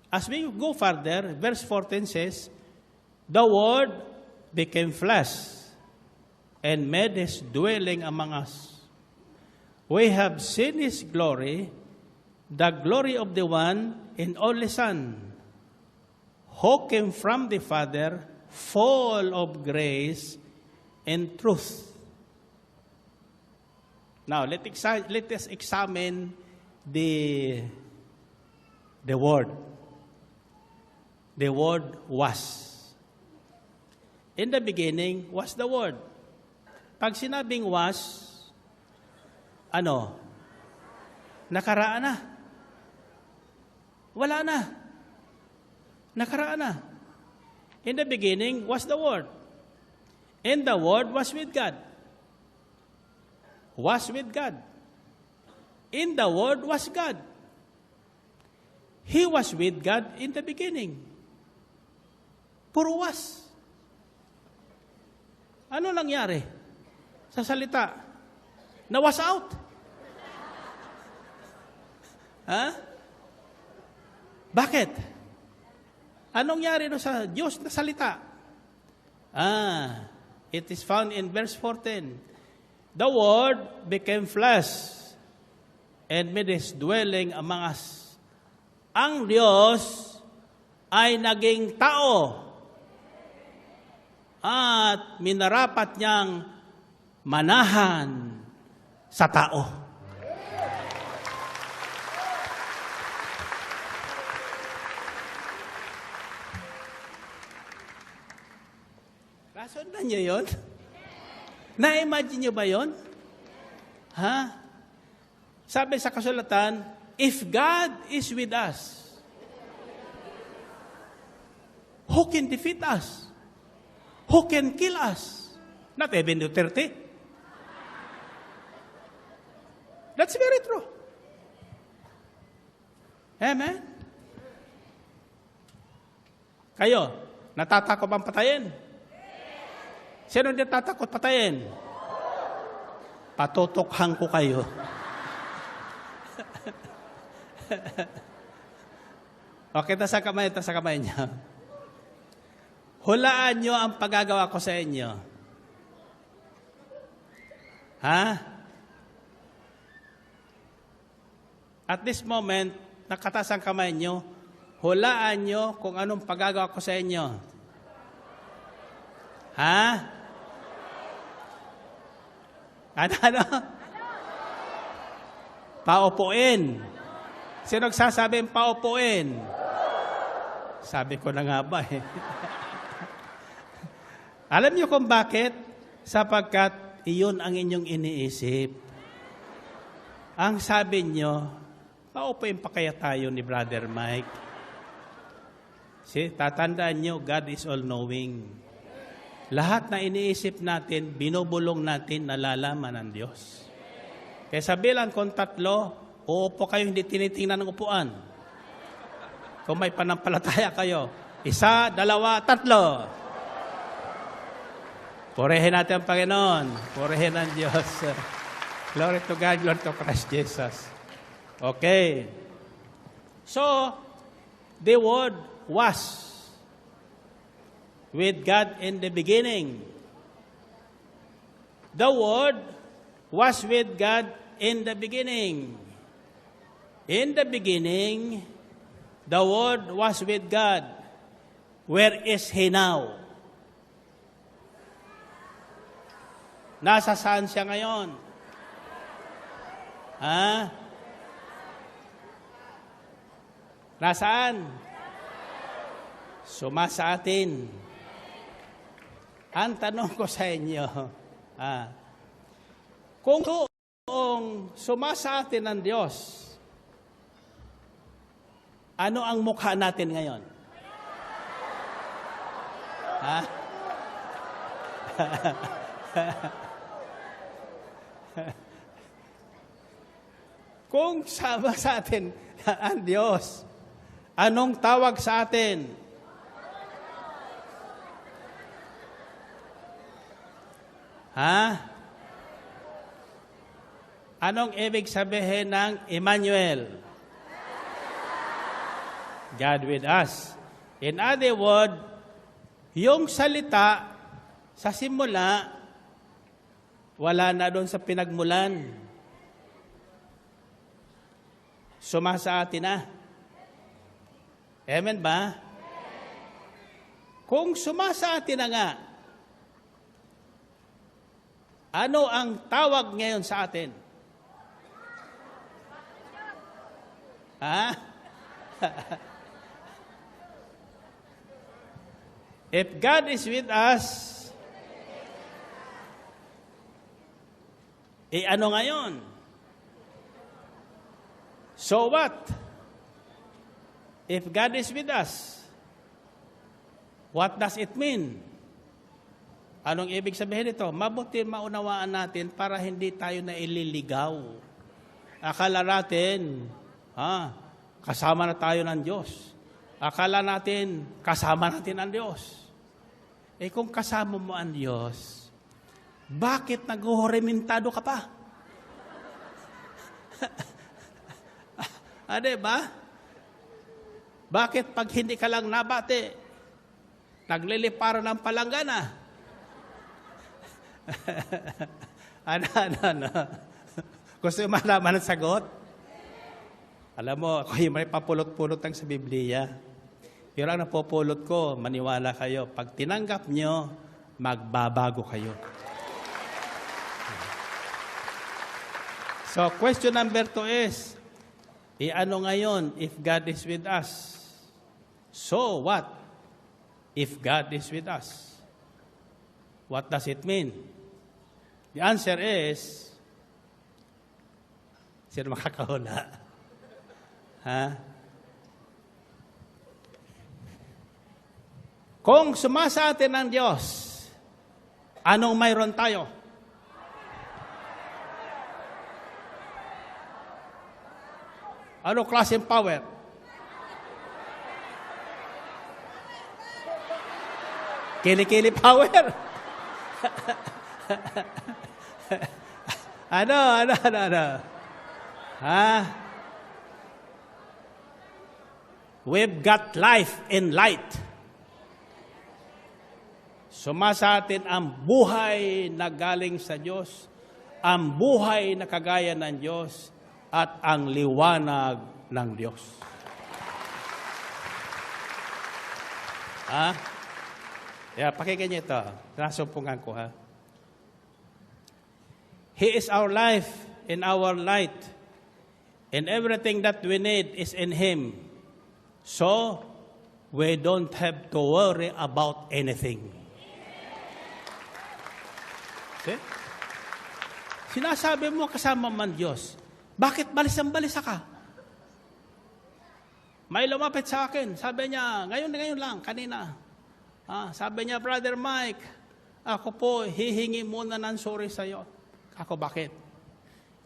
As we go further, verse 14 says, the Word became flesh and made His dwelling among us. We have seen His glory, the glory of the one and only Son, who came from the Father, full of grace and truth. Now, let us examine the Word. The Word was. In the beginning was the Word. Pag sinabing was, ano? Nakaraan na. Wala na. Nakaraan na. In the beginning was the Word. And the Word was with God. Was with God. In the Word was God. He was with God in the beginning. Puro was. Ano nangyari sa salita? Na was out. Ha? Bakit? Anong nangyari no sa Diyos na salita? It is found in verse 14. The Word became flesh and made His dwelling among us. Ang Diyos ay naging tao at minarapat niyang manahan sa tao. Nasundan niyo yun? Na-imagine niyo ba yun? Ha? Sabi sa kasulatan, if God is with us, who can defeat us? Who can kill us? Not even Duterte. That's very true. Amen? Kayo, natatakot bang patayin? Sino hindi tatakot patayin? Patutukhan ko kayo. Okay, ta sa kamay niya. Hulaan nyo ang paggagawa ko sa inyo. Ha? At this moment, nakatas ang kamay nyo, hulaan nyo kung anong paggagawa ko sa inyo. Ha? Ano? Paupuin. Sino nagsasabing paupuin? Sabi ko na nga ba eh. Alam niyo kung bakit? Sapagkat iyon ang inyong iniisip. Ang sabi niyo, paupuin pa kaya tayo ni Brother Mike? Tatandaan niyo, God is all-knowing. Lahat na iniisip natin, binubulong natin, nalalaman ng Diyos. Kaya sa bilang kung 3, uupo kayo, hindi tinitingnan ng upuan. Kung may panampalataya kayo, 1, 2, 3. Purihin natin ang Panginoon. Purihin ang Diyos. Glory to God, glory to Christ Jesus. Okay. So, The Word was with God in the beginning. The Word was with God in the beginning. In the beginning, the Word was with God. Where is He now? Nasa saan siya ngayon? Ha? Nasaan? Sumasa atin. Ang tanong ko sa inyo, kung sumasa atin ng Diyos, ano ang mukha natin ngayon? Ha? Kung sama sa atin ang Diyos, anong tawag sa atin? Ha? Anong ibig sabihin ng Emmanuel? God with us. In other words, yung salita sa simula, wala na doon sa pinagmulan. Sumasa atin na. Amen ba? Kung sumasa atin na nga, ano ang tawag ngayon sa atin? Ha? If God is with us, ano ngayon? So what? If God is with us, what does it mean? Anong ibig sabihin nito? Mabuti maunawaan natin para hindi tayo na ililigaw. Akala natin, kasama na tayo ng Diyos. Akala natin, kasama natin ang Diyos. Kung kasama mo ang Diyos, bakit nag-uhurimentado ka pa? Diba? Bakit pag hindi ka lang nabati, nagliliparan ng palanggana? Ano? Gusto mo malaman ang sagot? Alam mo, ako yung may papulot-pulot lang sa Biblia. Pero ang napupulot ko, maniwala kayo, pag tinanggap nyo, magbabago kayo. So, question number 2 is, ano ngayon if God is with us? So what if God is with us? What does it mean? The answer is, sino makakahula? Ha? Kung sumasa atin ang Diyos, anong mayroon tayo? Ano klaseng power? Kili-kili power? Ano? Ha? We've got life and light. Sumasa atin ang buhay na galing sa Diyos, ang buhay na kagaya ng Diyos, at ang liwanag ng Diyos. Pakinggan niyo ito. Nasumpungan ko, ha? He is our life and our light, and everything that we need is in Him. So, we don't have to worry about anything. See? Sinasabi mo kasama man Diyos, bakit balis-balisa ka? May lumapit sa akin. Sabi niya, ngayon lang, kanina. Sabi niya, Brother Mike, ako po, hihingi muna ng sorry sa'yo. Ako, bakit?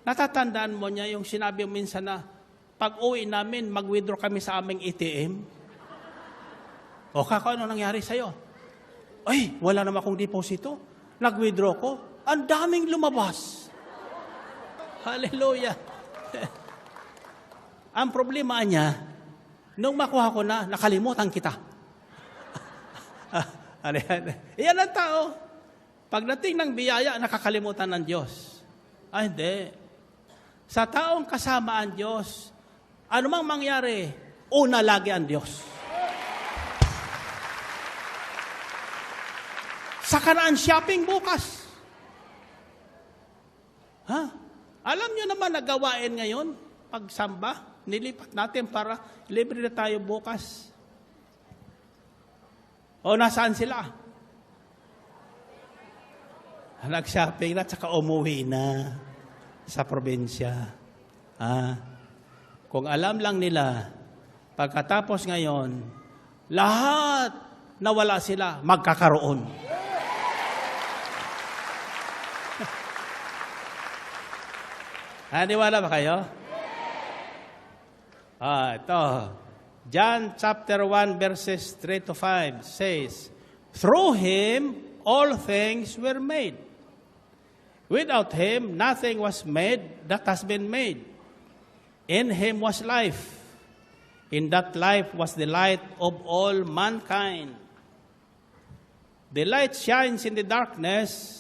Natatandaan mo niya yung sinabi minsan na, pag uwi namin, mag-withdraw kami sa aming ATM. O, kako, ano nangyari sa'yo? Ay, wala naman akong deposito. Nag-withdraw ko. Ang daming lumabas. Hallelujah. Ang problema niya, Nung makuha ko na, nakalimutan kita. Ano yan? Iyan ang tao. Pagdating ng biyaya, nakakalimutan ng Diyos. Ay, hindi. Sa taong kasama ang Diyos, anumang mangyari, una lagi ang Diyos. Sa Kanaan shopping bukas. Ha? Alam nyo naman na gawain ngayon, pagsamba, nilipat natin para libre na tayo bukas. O nasaan sila? Nag-shopping na, tsaka umuwi na sa probinsya. Kung alam lang nila, pagkatapos ngayon, lahat nawala sila, magkakaroon. Naniwala ba kayo? Ito. John chapter 1 verses 3 to 5 says, "Through Him all things were made. Without Him nothing was made that has been made. In Him was life. In that life was the light of all mankind. The light shines in the darkness,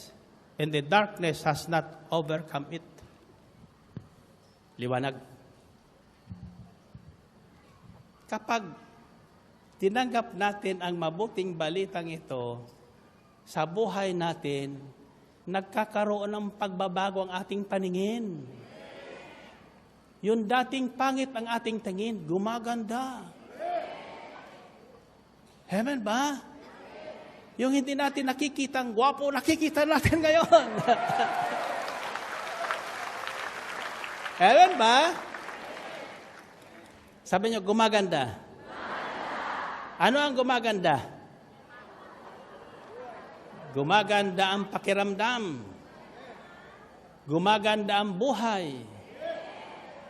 and the darkness has not overcome it." Liwanag. Kapag tinanggap natin ang mabuting balitang ito sa buhay natin, nagkakaroon ng pagbabago ang ating paningin. Yung dating pangit ang ating tingin, gumaganda. Amen ba? Yung hindi natin nakikitang gwapo, nakikita natin ngayon. Amen ba? Sabi niyo, gumaganda. Ano ang gumaganda? Gumaganda ang pakiramdam. Gumaganda ang buhay.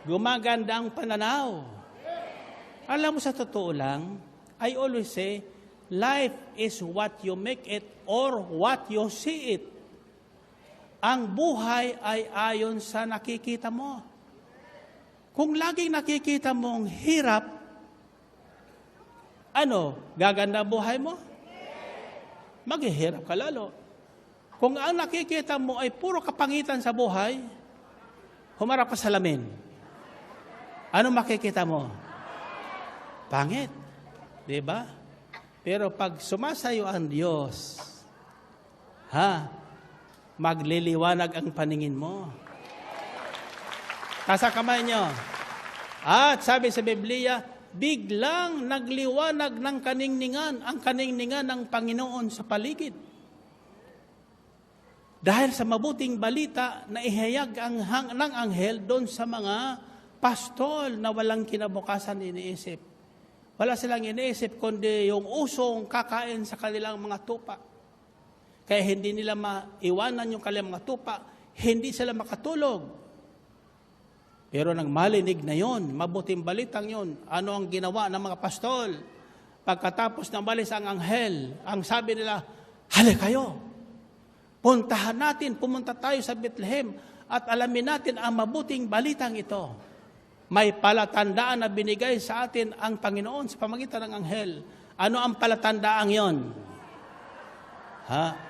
Gumaganda ang pananaw. Alam mo, sa totoo lang, I always say, life is what you make it or what you see it. Ang buhay ay ayon sa nakikita mo. Kung laging nakikita mong hirap, gaganda buhay mo? Maghihirap ka lalo. Kung ang nakikita mo ay puro kapangitan sa buhay, humarap ka sa salamin. Ano makikita mo? Pangit. Diba? Pero pag sumasayo ang Diyos, magliliwanag ang paningin mo. Tasa kamay nyo. At sabi sa Biblia, biglang nagliwanag ng kaningningan, ang kaningningan ng Panginoon sa paligid. Dahil sa mabuting balita na ihayag ng anghel doon sa mga pastol na walang kinabukasan iniisip. Wala silang iniisip kundi yung usong kakain sa kanilang mga tupa. Kaya hindi nila maiwanan yung kanilang mga tupa, hindi sila makatulog. Pero nang malinig na yon, mabuting balitang yon, ano ang ginawa ng mga pastol? Pagkatapos ng balis ang anghel, ang sabi nila, halika kayo, pumunta tayo sa Bethlehem at alamin natin ang mabuting balitang ito. May palatandaan na binigay sa atin ang Panginoon sa pamagitan ng anghel. Ano ang palatandaang yon?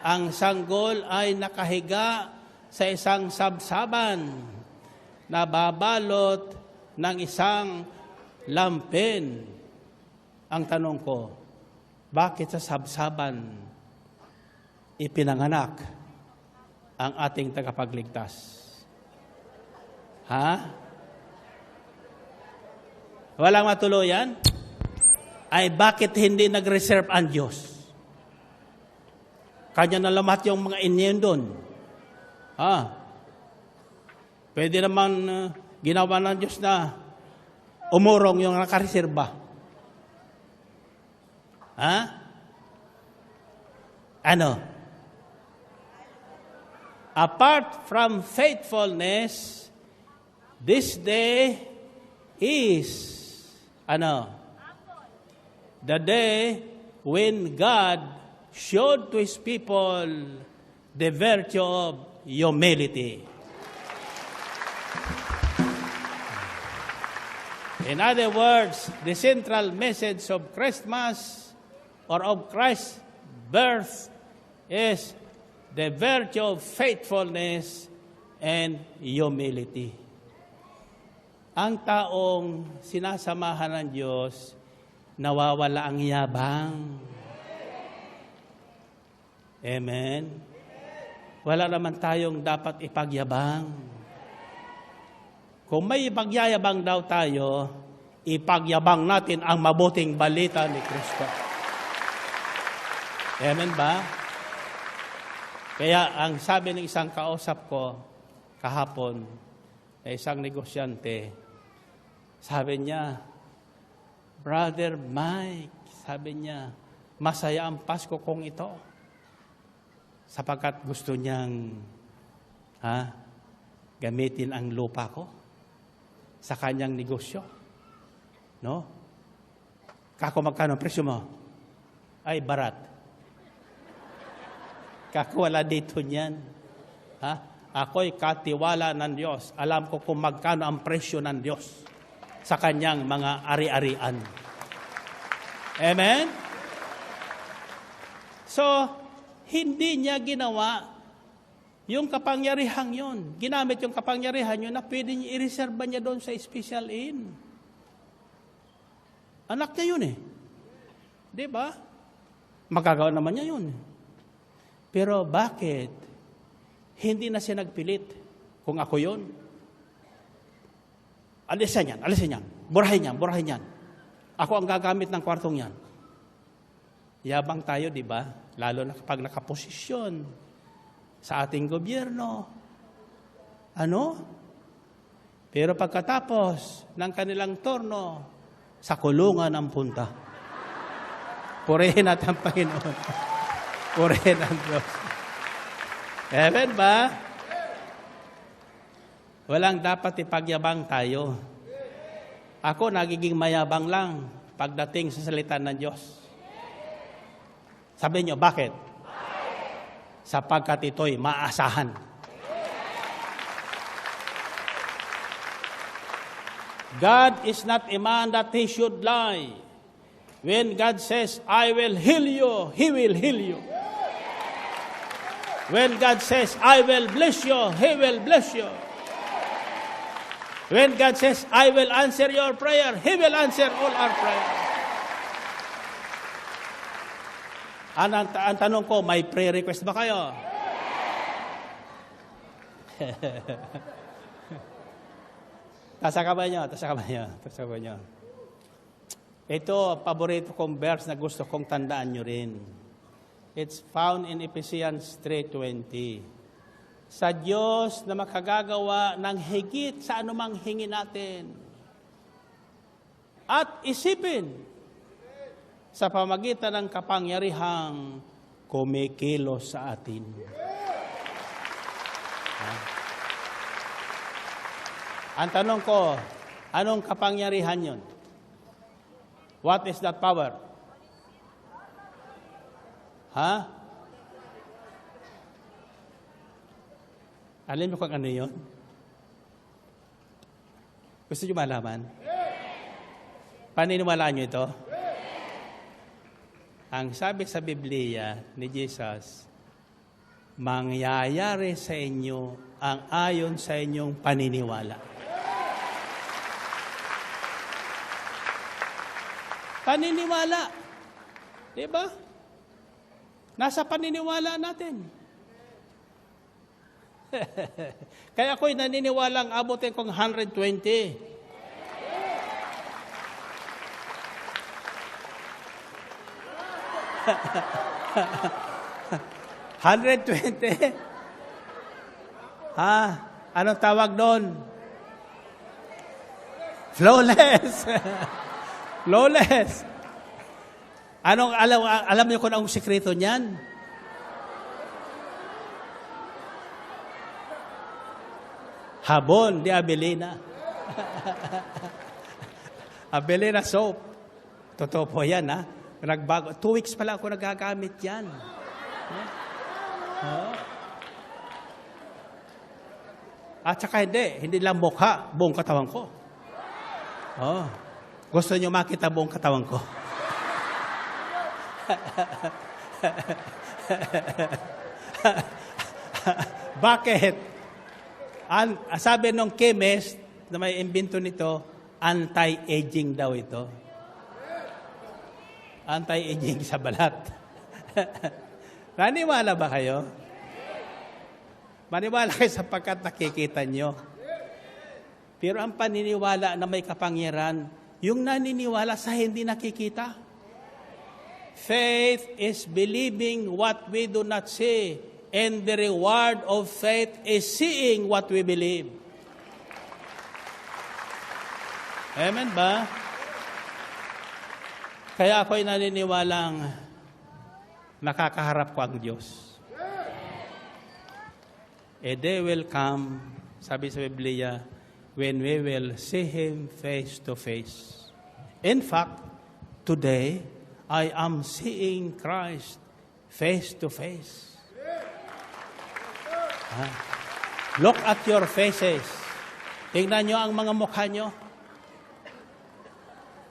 Ang sanggol ay nakahiga sa isang sabsaban na babalot ng isang lampin. Ang tanong ko, bakit sa sabsaban ipinanganak ang ating tagapagligtas? Walang matuluyan? Ay bakit hindi nag-reserve ang Diyos? Kanya na lamat yung mga inyen doon. Pwede naman ginawa ng Diyos na umurong yung nakareserba. Apart from faithfulness, this day is the day when God showed to His people the virtue of humility. In other words, the central message of Christmas or of Christ's birth is the virtue of faithfulness and humility. Ang taong sinasamahan ng Diyos, nawawala ang yabang. Amen? Wala naman tayong dapat ipagyabang. Kung may ipagyayabang daw tayo, ipagyabang natin ang mabuting balita ni Kristo. Amen ba? Kaya ang sabi ng isang kausap ko kahapon, isang negosyante, sabi niya, Brother Mike, sabi niya, masaya ang Pasko kong ito. Sapagkat gusto niyang gamitin ang lupa ko sa kanyang negosyo. No? Kako magkano ang presyo mo? Ay, barat. Kako wala dito niyan. Ako'y katiwala ng Diyos. Alam ko kung magkano ang presyo ng Diyos sa kanyang mga ari-arian. Amen? So, hindi niya ginawa yung kapangyarihan yun. Ginamit yung kapangyarihan yun na pwede niya i-reserve niya doon sa special inn. Anak niya yun eh. Di ba? Magagawa naman niya yun. Pero bakit hindi na siya nagpilit kung ako yun? Alisin yan. Burahin yan. Ako ang gagamit ng kwartong yan. Yabang tayo, di ba? Lalo na kapag nakaposisyon sa ating gobyerno. Pero pagkatapos ng kanilang turno, sa kulungan ang punta. Purihin natin ang Panginoon. Purihin ang Diyos. Amen ba? Walang dapat ipagyabang tayo. Ako nagiging mayabang lang pagdating sa salita ng Diyos. Sabi niyo, bakit? Sapagkat ito'y maasahan. God is not a man that he should lie. When God says, I will heal you, he will heal you. When God says, I will bless you, he will bless you. When God says, I will answer your prayer, he will answer all our prayers. Ang tanong ko, may prayer request ba kayo? Tasa kamay nyo. Ito, paborito kong verse na gusto kong tandaan nyo rin. It's found in Ephesians 3:20. Sa Diyos na makagagawa ng higit sa anumang hingi natin. At isipin, sa pamagitan ng kapangyarihang kumikilos sa atin. Ang tanong ko, anong kapangyarihan yun? What is that power? Alam mo kung ano yun? Gusto nyo malaman? Paniniwalaan nyo ito? Ang sabi sa Biblia ni Jesus, mangyayari sa inyo ang ayon sa inyong paniniwala. Paniniwala. Diba? Nasa paniniwala natin. Kaya ako'y naniniwalang abutin kong 120. 120? Anong tawag doon? Flawless. Flawless. Alam niyo kung anong sikreto niyan? Habon di Abelina. Abelina soap. Totoo po yan, Nagbago. 2 weeks pala ako nagagamit yan. At saka hindi lang mukha, buong katawan ko. Oh. Gusto nyo makita buong katawan ko? Bakit? Sabi nung chemist na may imbento nito, anti-aging daw ito. Anti-aging sa balat. Naniwala ba kayo? Maniwala kayo sapagkat nakikita nyo. Pero ang paniniwala na may kapangyarihan, yung naniniwala sa hindi nakikita. Faith is believing what we do not see, and the reward of faith is seeing what we believe. Amen ba? Kaya ako'y naniniwalang nakakaharap ko ang Diyos. A day will come, sabi sa Biblia, when we will see Him face to face. In fact, today, I am seeing Christ face to face. Look at your faces. Tingnan nyo ang mga mukha nyo.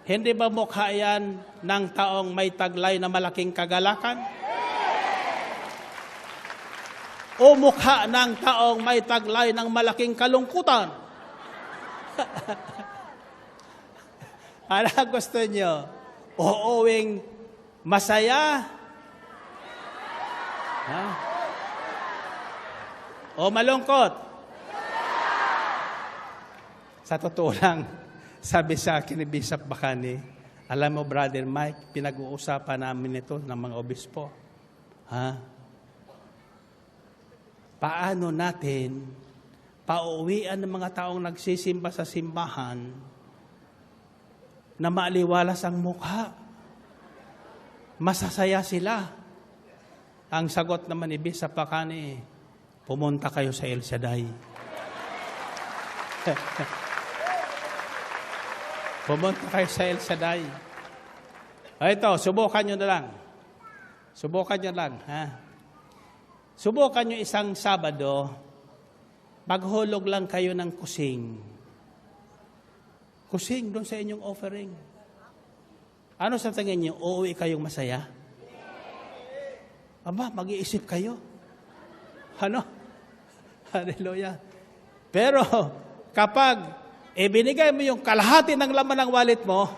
Hindi ba mukha yan ng taong may taglay na malaking kagalakan? O mukha ng taong may taglay ng malaking kalungkutan? Ano gusto nyo? Uuwing masaya? Ha? O malungkot? Sa totoo lang, sabi sa akin ni Bishop Bacani, alam mo, Brother Mike, pinag-uusapan namin ito ng mga obispo. Ha? Paano natin pauwian ng mga taong nagsisimba sa simbahan na maaliwalas ang mukha? Masasaya sila. Ang sagot naman ni Bishop Bacani, pumunta kayo sa El Shaddai. Pumunta kayo sa El Shaddai. Ito, subukan nyo na lang. Subukan nyo lang. Ha? Subukan nyo isang Sabado, maghulog lang kayo ng kusing. Kusing doon sa inyong offering. Ano sa tingin nyo? Uuwi kayong masaya? Aba, mag-iisip kayo. Ano? Hallelujah. Pero, kapag ibinigay mo yung kalahati ng laman ng wallet mo,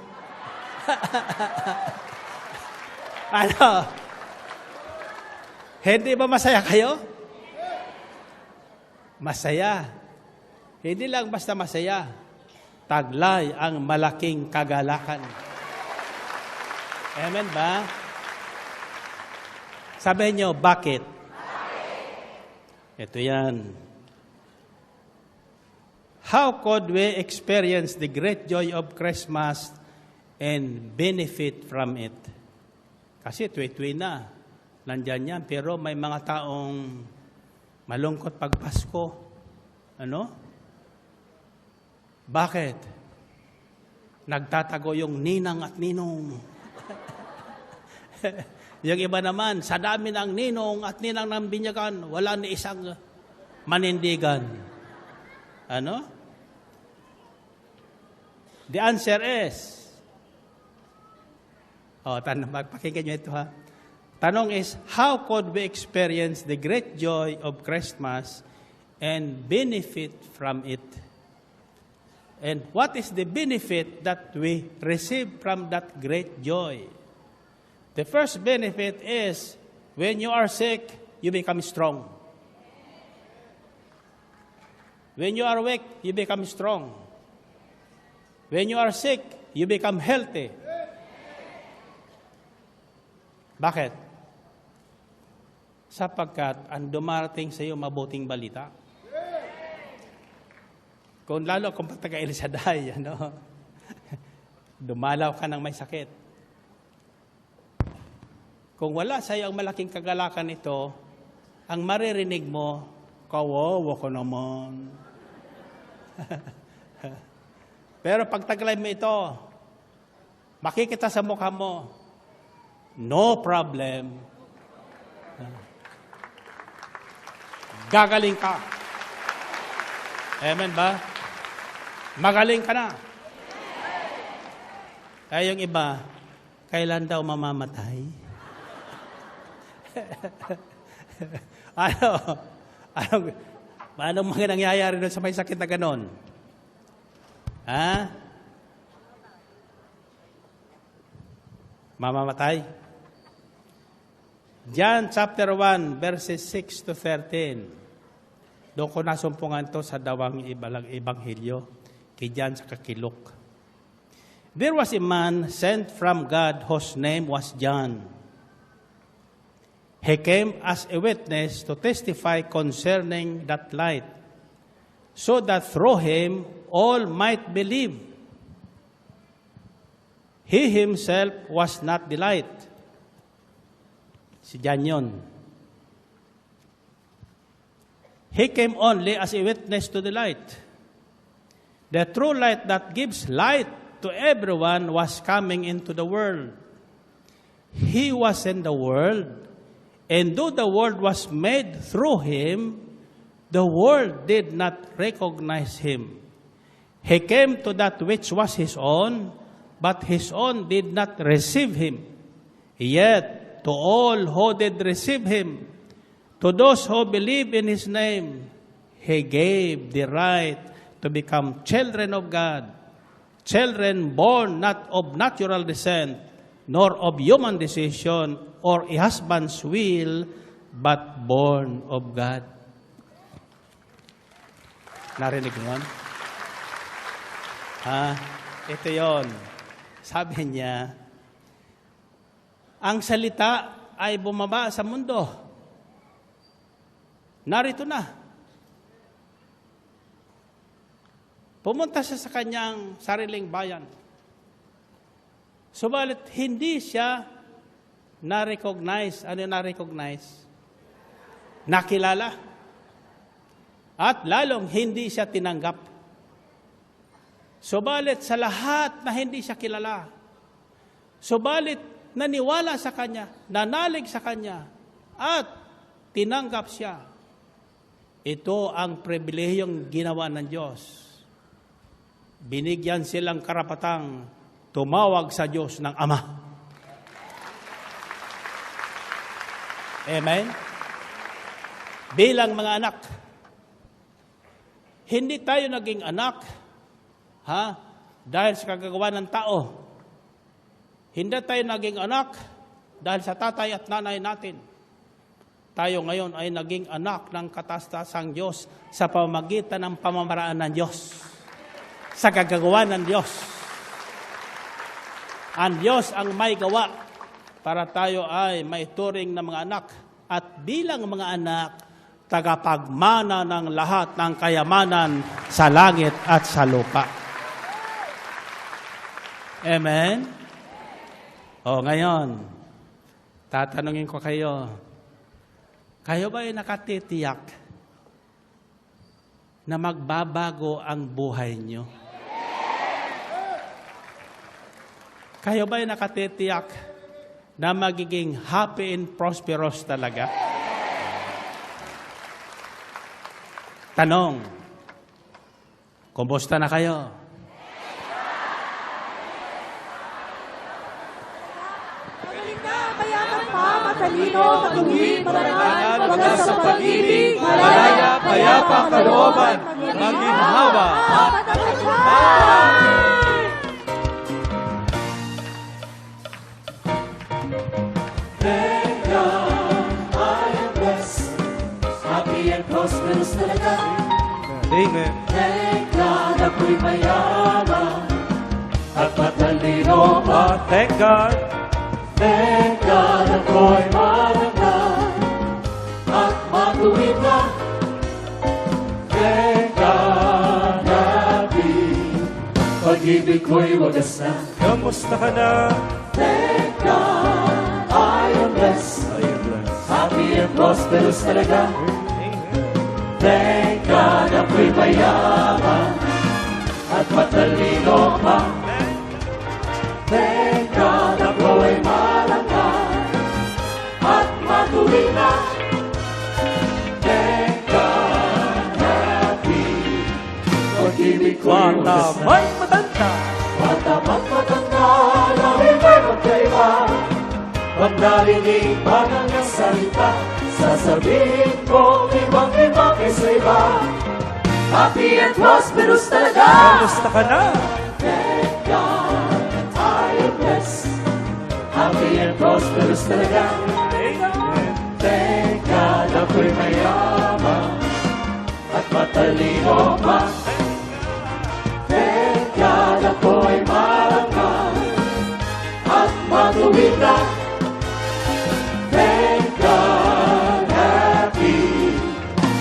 ano? Hindi ba masaya kayo? Masaya. Hindi lang basta masaya. Taglay ang malaking kagalakan. Amen ba? Sabihin nyo, bakit? Ito yan. How could we experience the great joy of Christmas and benefit from it? Kasi tuwi-tuwi na. Nandyan yan. Pero may mga taong malungkot pag Pasko. Ano? Bakit? Nagtatago yung ninang at ninong. Yung iba naman, sa dami ng ninong at ninang ng binyagan, wala ni isang manindigan. Ano? The answer is, pakinggan nyo ito ha. Tanong is, how could we experience the great joy of Christmas and benefit from it? And what is the benefit that we receive from that great joy? The first benefit is, when you are sick, you become strong. When you are weak, you become strong. When you are sick, you become healthy. Bakit? Sapagkat ang dumarating sa iyo mabuting balita. Kung lalo kung pagtaga-El Shaddai, ano? Dumalaw ka ng may sakit. Kung wala sa iyo ang malaking kagalakan ito, ang maririnig mo, kawawa ko naman. Pero pag taglay mo ito, makikita sa mukha mo, no problem. Gagaling ka. Amen ba? Magaling ka na. Ay, yung iba, kailan daw mamamatay? Anong mga nangyayari doon sa may sakit na ganon? Ha? Mamamatay? John chapter 1, verses 6 to 13. Doon ko nasumpungan to sa dawang Ebanghelyo, kay John sa kakilok. There was a man sent from God whose name was John. He came as a witness to testify concerning that light, so that through him all might believe. He himself was not the light. Si John yun. He came only as a witness to the light. The true light that gives light to everyone was coming into the world. He was in the world, and though the world was made through him, the world did not recognize him. He came to that which was his own, but his own did not receive him. Yet, to all who did receive him, to those who believe in his name, he gave the right to become children of God, children born not of natural descent, nor of human decision or a husband's will, but born of God. Narinig mo yun? Ito yon. Sabi niya, ang salita ay bumaba sa mundo. Narito na. Pumunta siya sa kanyang sariling bayan. Subalit hindi siya na-recognize. Ano yung na-recognize? Nakilala. At lalong hindi siya tinanggap. Subalit sa lahat na hindi siya kilala. Subalit naniwala sa kanya, nanalig sa kanya, at tinanggap siya. Ito ang pribilehiyong ginawa ng Diyos. Binigyan silang karapatang tumawag sa Diyos ng Ama. Amen? Bilang mga anak, hindi tayo naging anak, dahil sa kagagawa ng tao. Hindi tayo naging anak dahil sa tatay at nanay natin. Tayo ngayon ay naging anak ng katastasang Diyos sa pamamagitan ng pamamaraan ng Diyos. Sa kagagawa ng Diyos. Ang Diyos ang may gawa para tayo ay maituring na mga anak. At bilang mga anak, tagapagmana ng lahat ng kayamanan sa langit at sa lupa. Amen? O ngayon, tatanungin ko kayo, kayo ba ay nakatitiyak na magbabago ang buhay nyo? Kayo ba ay nakatitiyak na magiging happy and prosperous talaga? Tanong, kumusta na kayo? Matalino, matuwid, marangal, wagas sa pag-ibig, malaya, payapa, kalooban, maginhawa, at Thank God, I am blessed, happy and prosperous talaga. Amen. Thank God, ako'y mayaman, at matalino pa. Thank God. Thank God, ako'y maganda at matuwid na. Thank God, happy, pag-ibig ko'y wagas na. Kamusta ka na? Thank God, I am blessed, happy and prosperous talaga. Thank God, ako'y mayaman at matalino pa. Thank God, ako'y matuwid na. Thank God, happy, pag-ibig ko'y wagas na. Matamang matanda. Matamang matanda. narinig man ang iyong salita, sasabihin ko ibang-iba kaysa iba. Happy and prosperous talaga. Kamusta ka na? Thank God that I am blessed. Happy and prosperous talaga. Amen. Thank God ako'y mayaman at matalino pa. Thank God ako'y marangal at matuwid na. Thank God happy,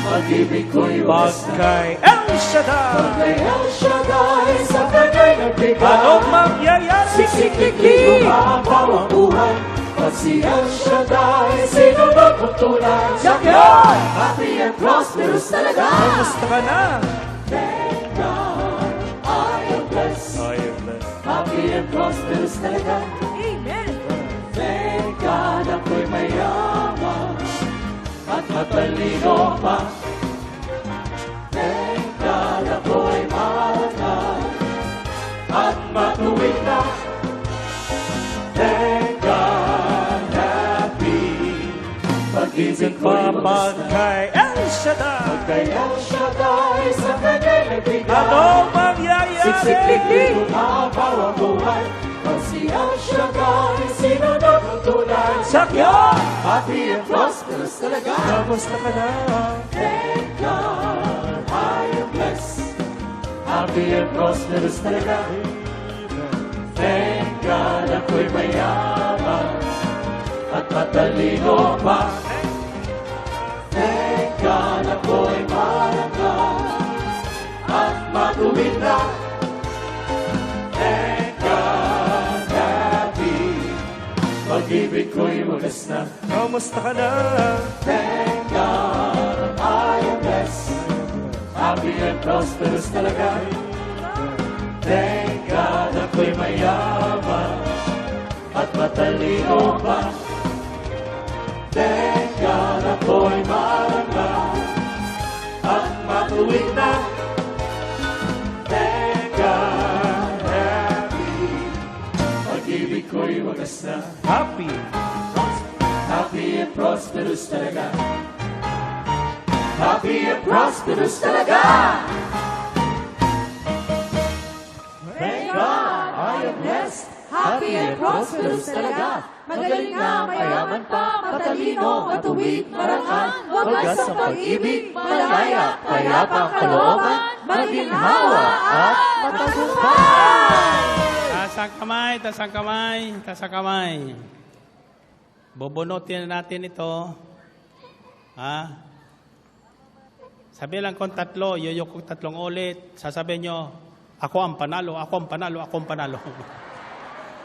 pag-ibig ko'y wagas na. Pagkay El Shaddai, Kay El Shaddai sa kanya'y nagbigay. anong mangyayari? Siksik-liklik umahabaw ang buhay. Pag si El Shaddai, sinunod ang tunay. Sakyan! Happy and prosperous talaga. Kamusta ka na? Thank God, I am blessed. I am blessed. Happy and prosperous talaga. Amen. Thank God, ako'y mayaman at matalino pa. Thank God, ako'y marangal at matuwid na. Thank God, happy, pag-ibig ko'y wagas na. Pagkay El Shaddai, Kay El Shaddai, sa kanya'y nagbigay. anong mangyayari? Siksik-liklik umahabaw ang buhay. Pag si El Shaddai, sinunod ang tunay. Sakyan! Happy and prosperous talaga. Kamusta ka na? Thank God, I am blessed. Happy and prosperous talaga. Thank God, ako'y mayaman at matalino pa. Thank God, ako'y marangal at matuwid na. Thank God, happy, pag-ibig ko'y wagas na. Kamusta ka na? Thank God, I am blessed. Happy and prosperous talaga. Thank God, ako'y mayaman at matalino pa. Thank God, ako'y marangal at matuwid na. Thank God, happy, pag-ibig ko'y wagas na. Happy. Happy and prosperous talaga. Happy and prosperous talaga. Thank God, I am blessed. Happy and prosperous talaga. Magaling nga, mayaman pa, matalino, matuwid, marangal, wagas ang pag-ibig, malaya, payapa ang kalooban, maginhawa at matagumpay. Tasang kamay, tasang kamay, tasang kamay. Bubunutin na natin ito. Ha? Sabi lang kung tatlo, yuyok kong tatlong ulit. Sasabihin nyo, ako ang panalo, ako ang panalo, ako ang panalo.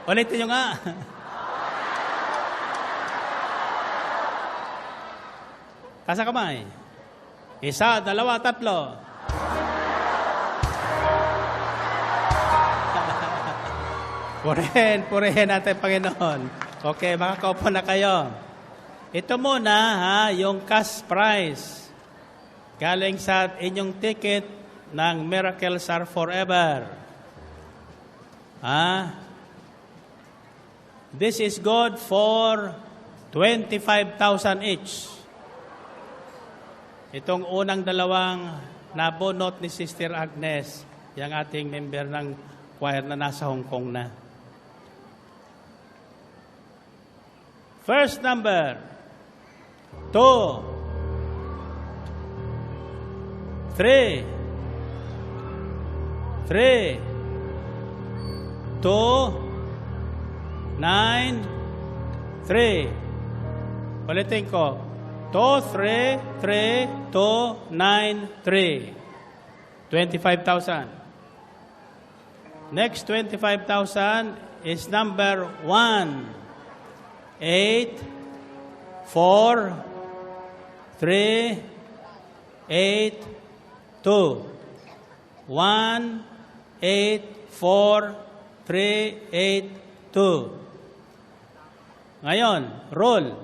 Ulitin nyo nga. Tasang kamay. Isa, dalawa, tatlo. Purihin natin, Panginoon. Okay, makakaupo na kayo. Ito muna, ha, yung cash prize. Galing sa inyong ticket ng Miracles Are Forever. This is good for 25,000 each. Itong unang dalawang nabunot ni Sister Agnes, yung ating member ng choir na nasa Hong Kong na. First number, 2, 3, 2, 9, 3. Ulitin ko. 2, 3, 3, 2, 9, 3. 25,000. Next 25,000 is number 1. 8, 4, 3, 8, 2. 1, 8, 4, 3, 8, 2. Ngayon, rule.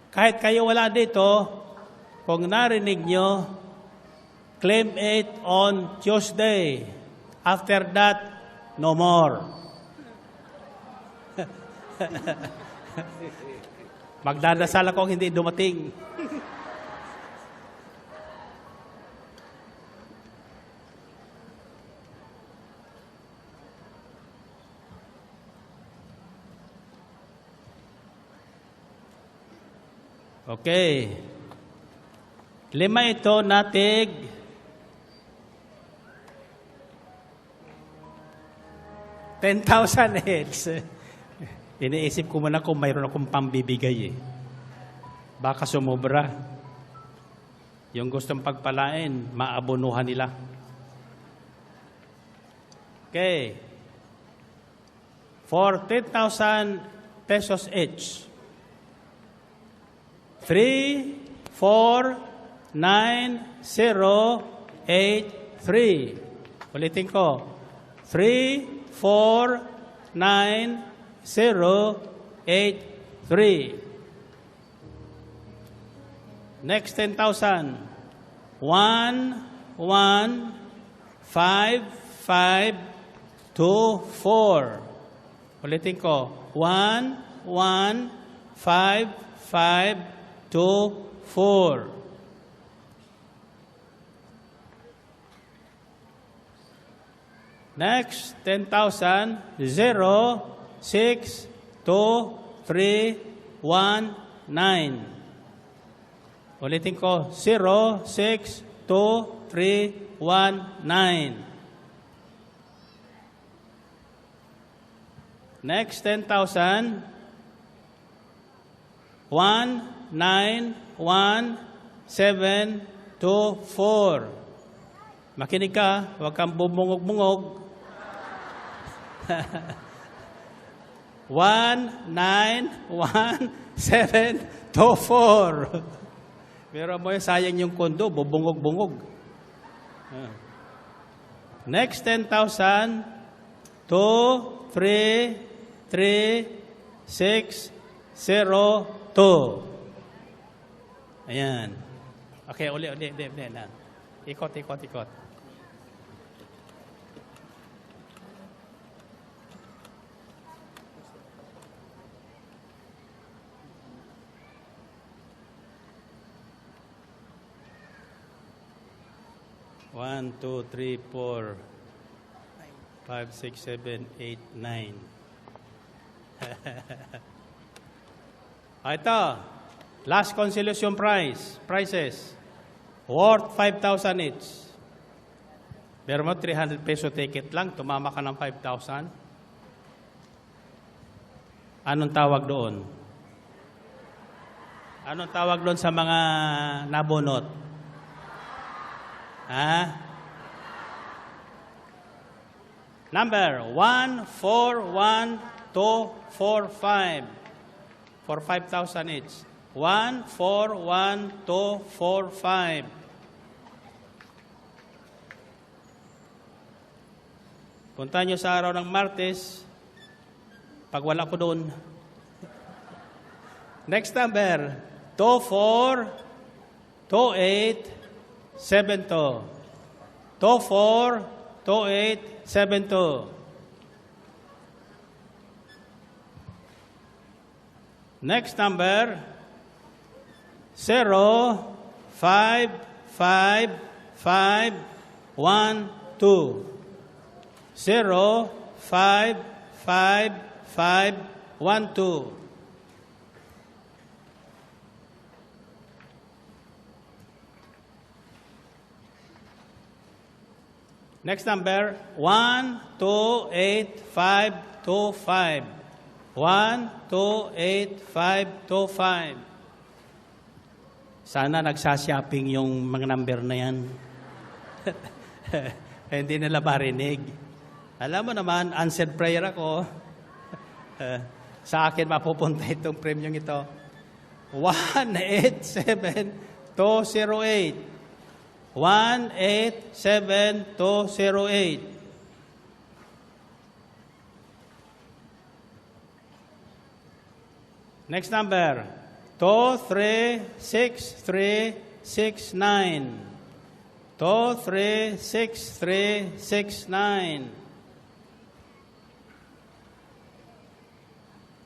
Kahit kayo wala dito, kung narinig nyo, claim it on Tuesday. After that, no more. Magdadasal ako hindi dumating. Okay. 5 ito natig 10,000 heads. Iniisip ko muna kung mayroon akong pambibigay eh. Baka sumobra. Yung gustong pagpalain, maabunuhan nila. Okay. For 10,000 pesos each. 3, 4, 9, 0, 8, 3. Ulitin ko. 3, 4, 9, 0, 8, 3. Next 10,000. 1, 1, 5, 5, 2, 4. Ulitin ko. 1, 1, 5, 5, 2, 4. Next, 10,000, 0, 6, 2, 3, 1, 9. Ulitin ko, 0, 6, 2, 3, 1, 9. Next, 10,000, 1, 9, 1, 7, 2, 4. Makinig ka, huwag kang bumungog-bungog. 1, 9, 1, 7, 2, 4. Pero mo sayang yung kondo, bubungog-bungog. Next 10,000, 2, 3, 3, 6, 0, 2. Ayan. Okay, uli. Ikot. 1, 2, 3, 4, 5, 6, 7, 8, 9. Ito, last consolation prizes, worth 5,000 each. Pero mo 300 peso ticket lang, tumama ka ng 5,000. Anong tawag doon? Anong tawag doon sa mga nabunot? Number 1, 4, 1, 2, 4, 5. For 5,000 each. 1, 4, 1, 2, 4, 5. Punta nyo sa araw ng Martes. Pag wala ko doon. Next number. 2, 4, 2, 8, 7, 2. 2, 4, 2, 8, 7, 2. Next number, 0, 5, 5, 5, 1, 2. 0, 5, 5, 5, 1, 2. Next number, 1, 2, 8, 5, 2, 5. 1, 2, 8, 5, 2, 5. Sana nagsashopping yung mga number na yan. Hindi nila marinig. Alam mo naman, answered prayer ako. Sa akin mapupunta itong premium ito. 187-208. 187-208. Next number, 236369. 236369.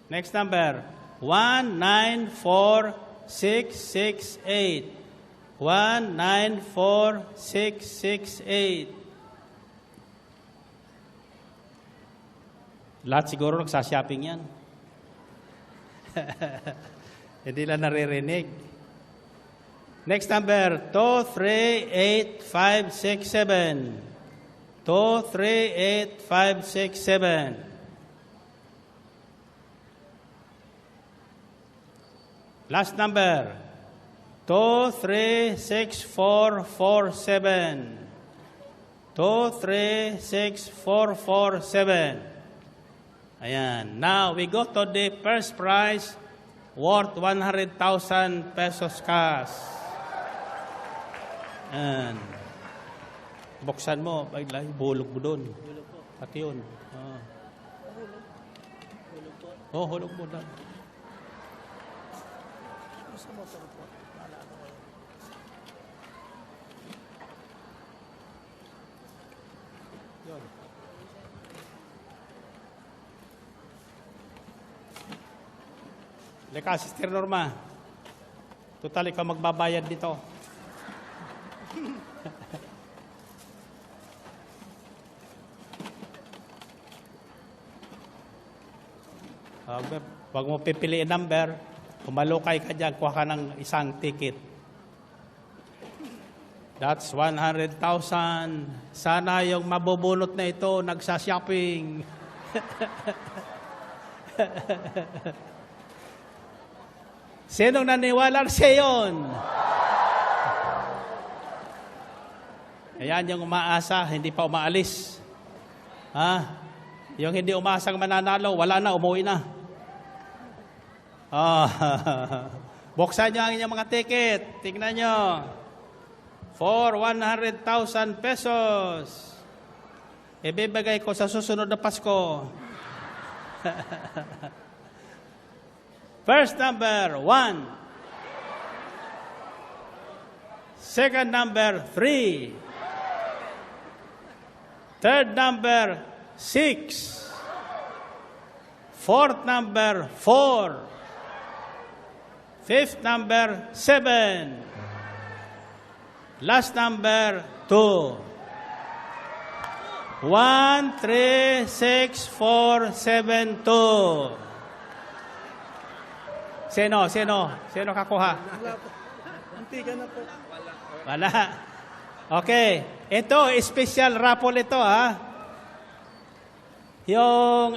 Next number, 194668. 194668. Lahat siguro nagsashopping yan. Hindi lang naririnig. Next number, 238567. 238567. Last number, 236447. 236447. Ayan. Now, we go to the first prize worth 100,000 pesos cash. Ayan. Buksan mo. Ay, bulog mo doon. Pati yun. Oh, hulog mo doon. Leka, Sister Norma. Total, ikaw magbabayad dito. Huwag mo pipiliin number. Kumalukay ka dyan, kuha ka ng isang ticket. That's 100,000. Sana yung mabubulot na ito, nagsashopping. Sinong naniwala sa iyon? Ayan yung umaasa, hindi pa umaalis. Yung hindi umaasang mananalo, wala na, umuwi na. Buksan nyo ang inyong mga ticket. Tingnan nyo. For 100,000 pesos. Ibibigay ko sa susunod na Pasko. First number, 1. Second number, 3. Third number, 6. Fourth number, 4. Fifth number, 7. Last number, 2. 1, 3, 6, 4, 7, 2. Sino kakuha? Antika na po. Wala. Okay. Ito, special raffle ito, Yung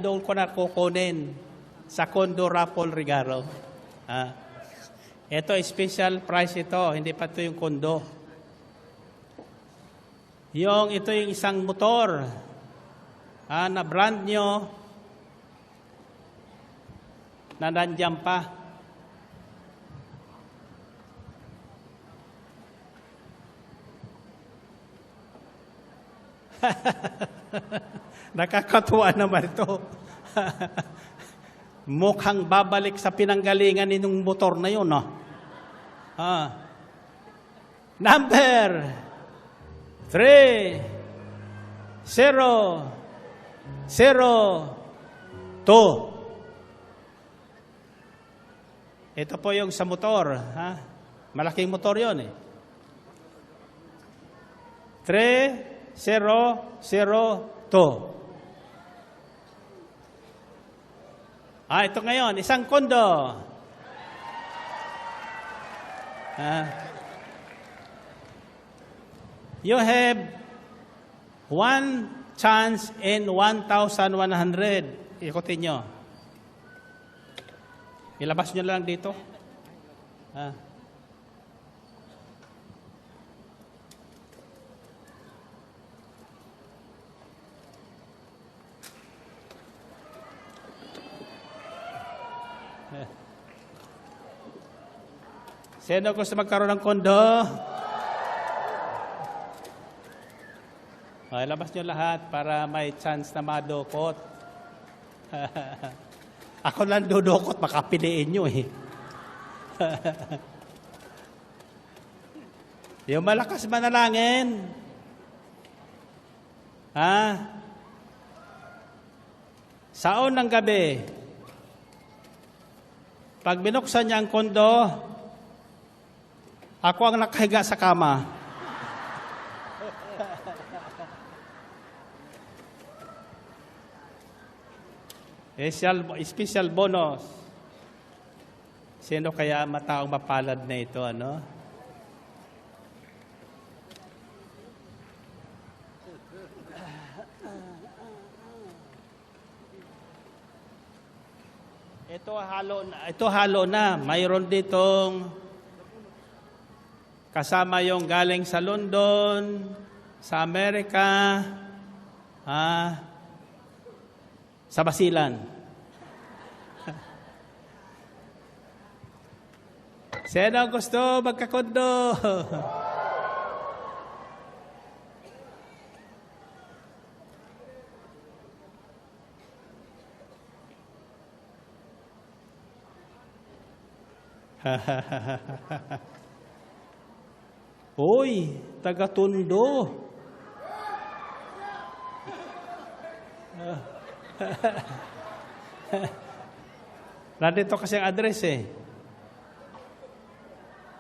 doon ko na kukunin sa Condo Raffle Regalo. Ito, special price ito. Hindi pa ito yung condo. Ito yung isang motor. Na brand nyo. Na nandiyan pa. Nakakatuwa naman ito. Mukhang babalik sa pinanggalingan ninong motor na yun, no? Number 3 0 0 2. Ito po yung sa motor. Malaking motor yun, 3 0 0 2. Ito ngayon, isang kondo. You have 1 chance in 1,100. Ikutin nyo. Ilabas nyo lang dito. Sino gusto magkaroon ng kondo? Ilabas nyo lahat para may chance na madukot. Ako lang dudukot, makapiliin nyo Yung malakas manalangin. Sa unang gabi, Pag binuksan niya ang kondo, ako ang nakahiga sa kama. Special bonus. Sino kaya mataong mapalad na ito, ano? Ito halo na. Mayroon ditong kasama yung galing sa London, sa Amerika, sa Basilan. Sino gusto magkakondo? Hoy, taga-Tondo. Nandito kasi ang address eh.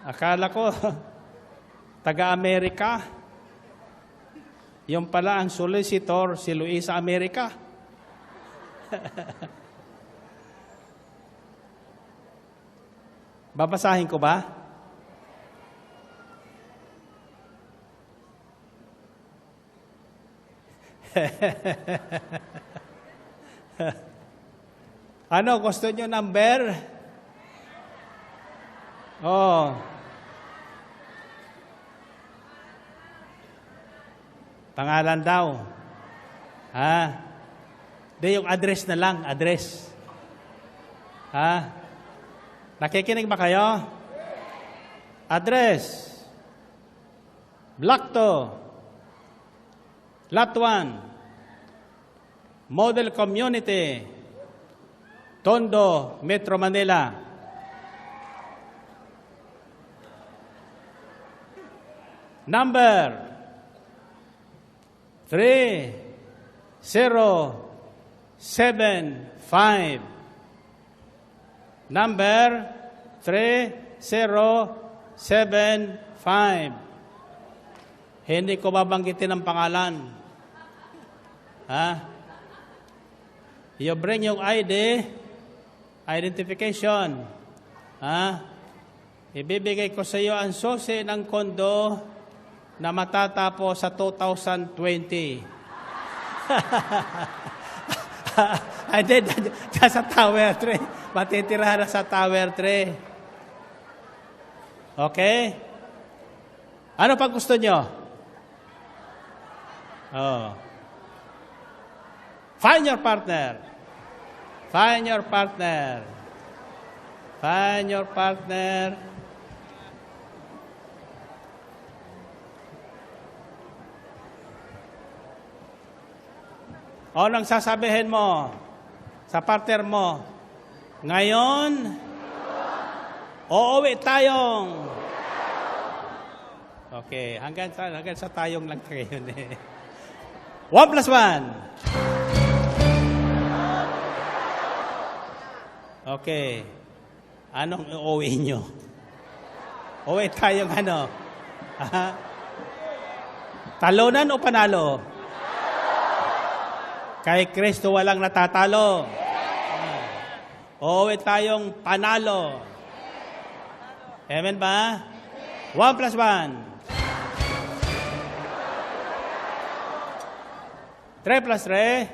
Akala ko, taga-Amerika. Yung pala ang solicitor, si Luisa America. Babasahin ko ba? Ano, gusto nyo number? Oh. Pangalan daw. Di yung address na lang, address. Nakikinig ba kayo? Address. Block 2. Lot 1. Model Community. Tondo, Metro Manila. Number 3075. Number 3075. Hindi ko babanggitin ang pangalan. You bring yung ID, identification. Ibibigay ko sa iyo ang susi ng kondo na matatapos sa 2020. I did. Sa Tower 3. Matitirahan na sa Tower 3. Okay? Ano pag gusto nyo? Find your partner. Find your partner. Find your partner. O nang sasabihin mo sa partner mo, ngayon, uuwi tayong. Okay, hanggang sa tayong lang ngayon eh. 1 plus 1. Okay. Anong uuwi nyo? Uuwi tayong ano? Talunan o panalo? Kay Kristo walang natatalo. Uuwi tayong panalo. Amen ba? 1 plus 1. 3 plus 3.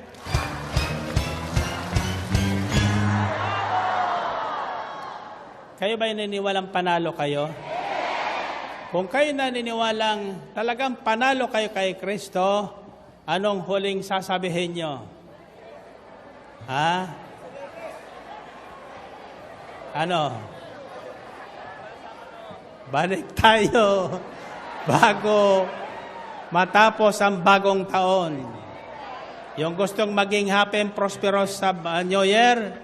Kayo ba naniniwalang panalo kayo? Kung kayo naniniwalang talagang panalo kayo kay Kristo, anong huling sasabihin nyo? Ano? Balik tayo bago matapos ang bagong taon. Yung gustong maging happy and prosperous sa New Year,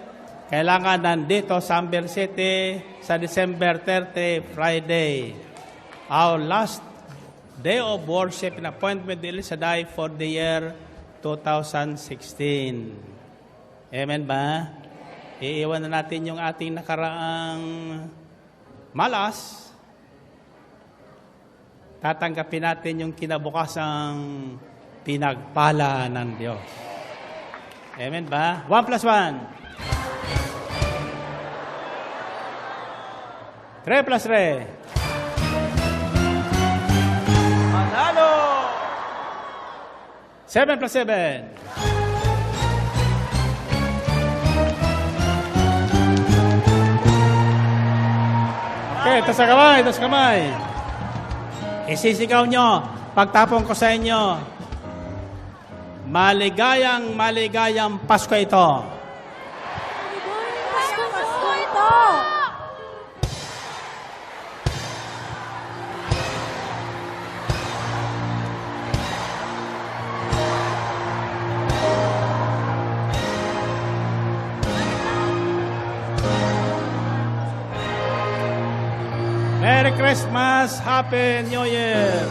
kailangan nandito sa Amber City sa December 30, Friday. Our last day of worship and appointment with El Shaddai for the year 2016. Amen ba? Iiwan na natin yung ating nakaraang malas. Tatanggapin natin yung kinabukasang pinagpala ng Diyos. Amen ba? 1 plus 1. 3 plus 3. Manalo! 7 plus 7. Okay, taas kamay, taas kamay. Isisigaw nyo, pagtapon ko sa inyo, maligayang, maligayang Pasko ito. Pasko ito! Merry Christmas, Happy New Year!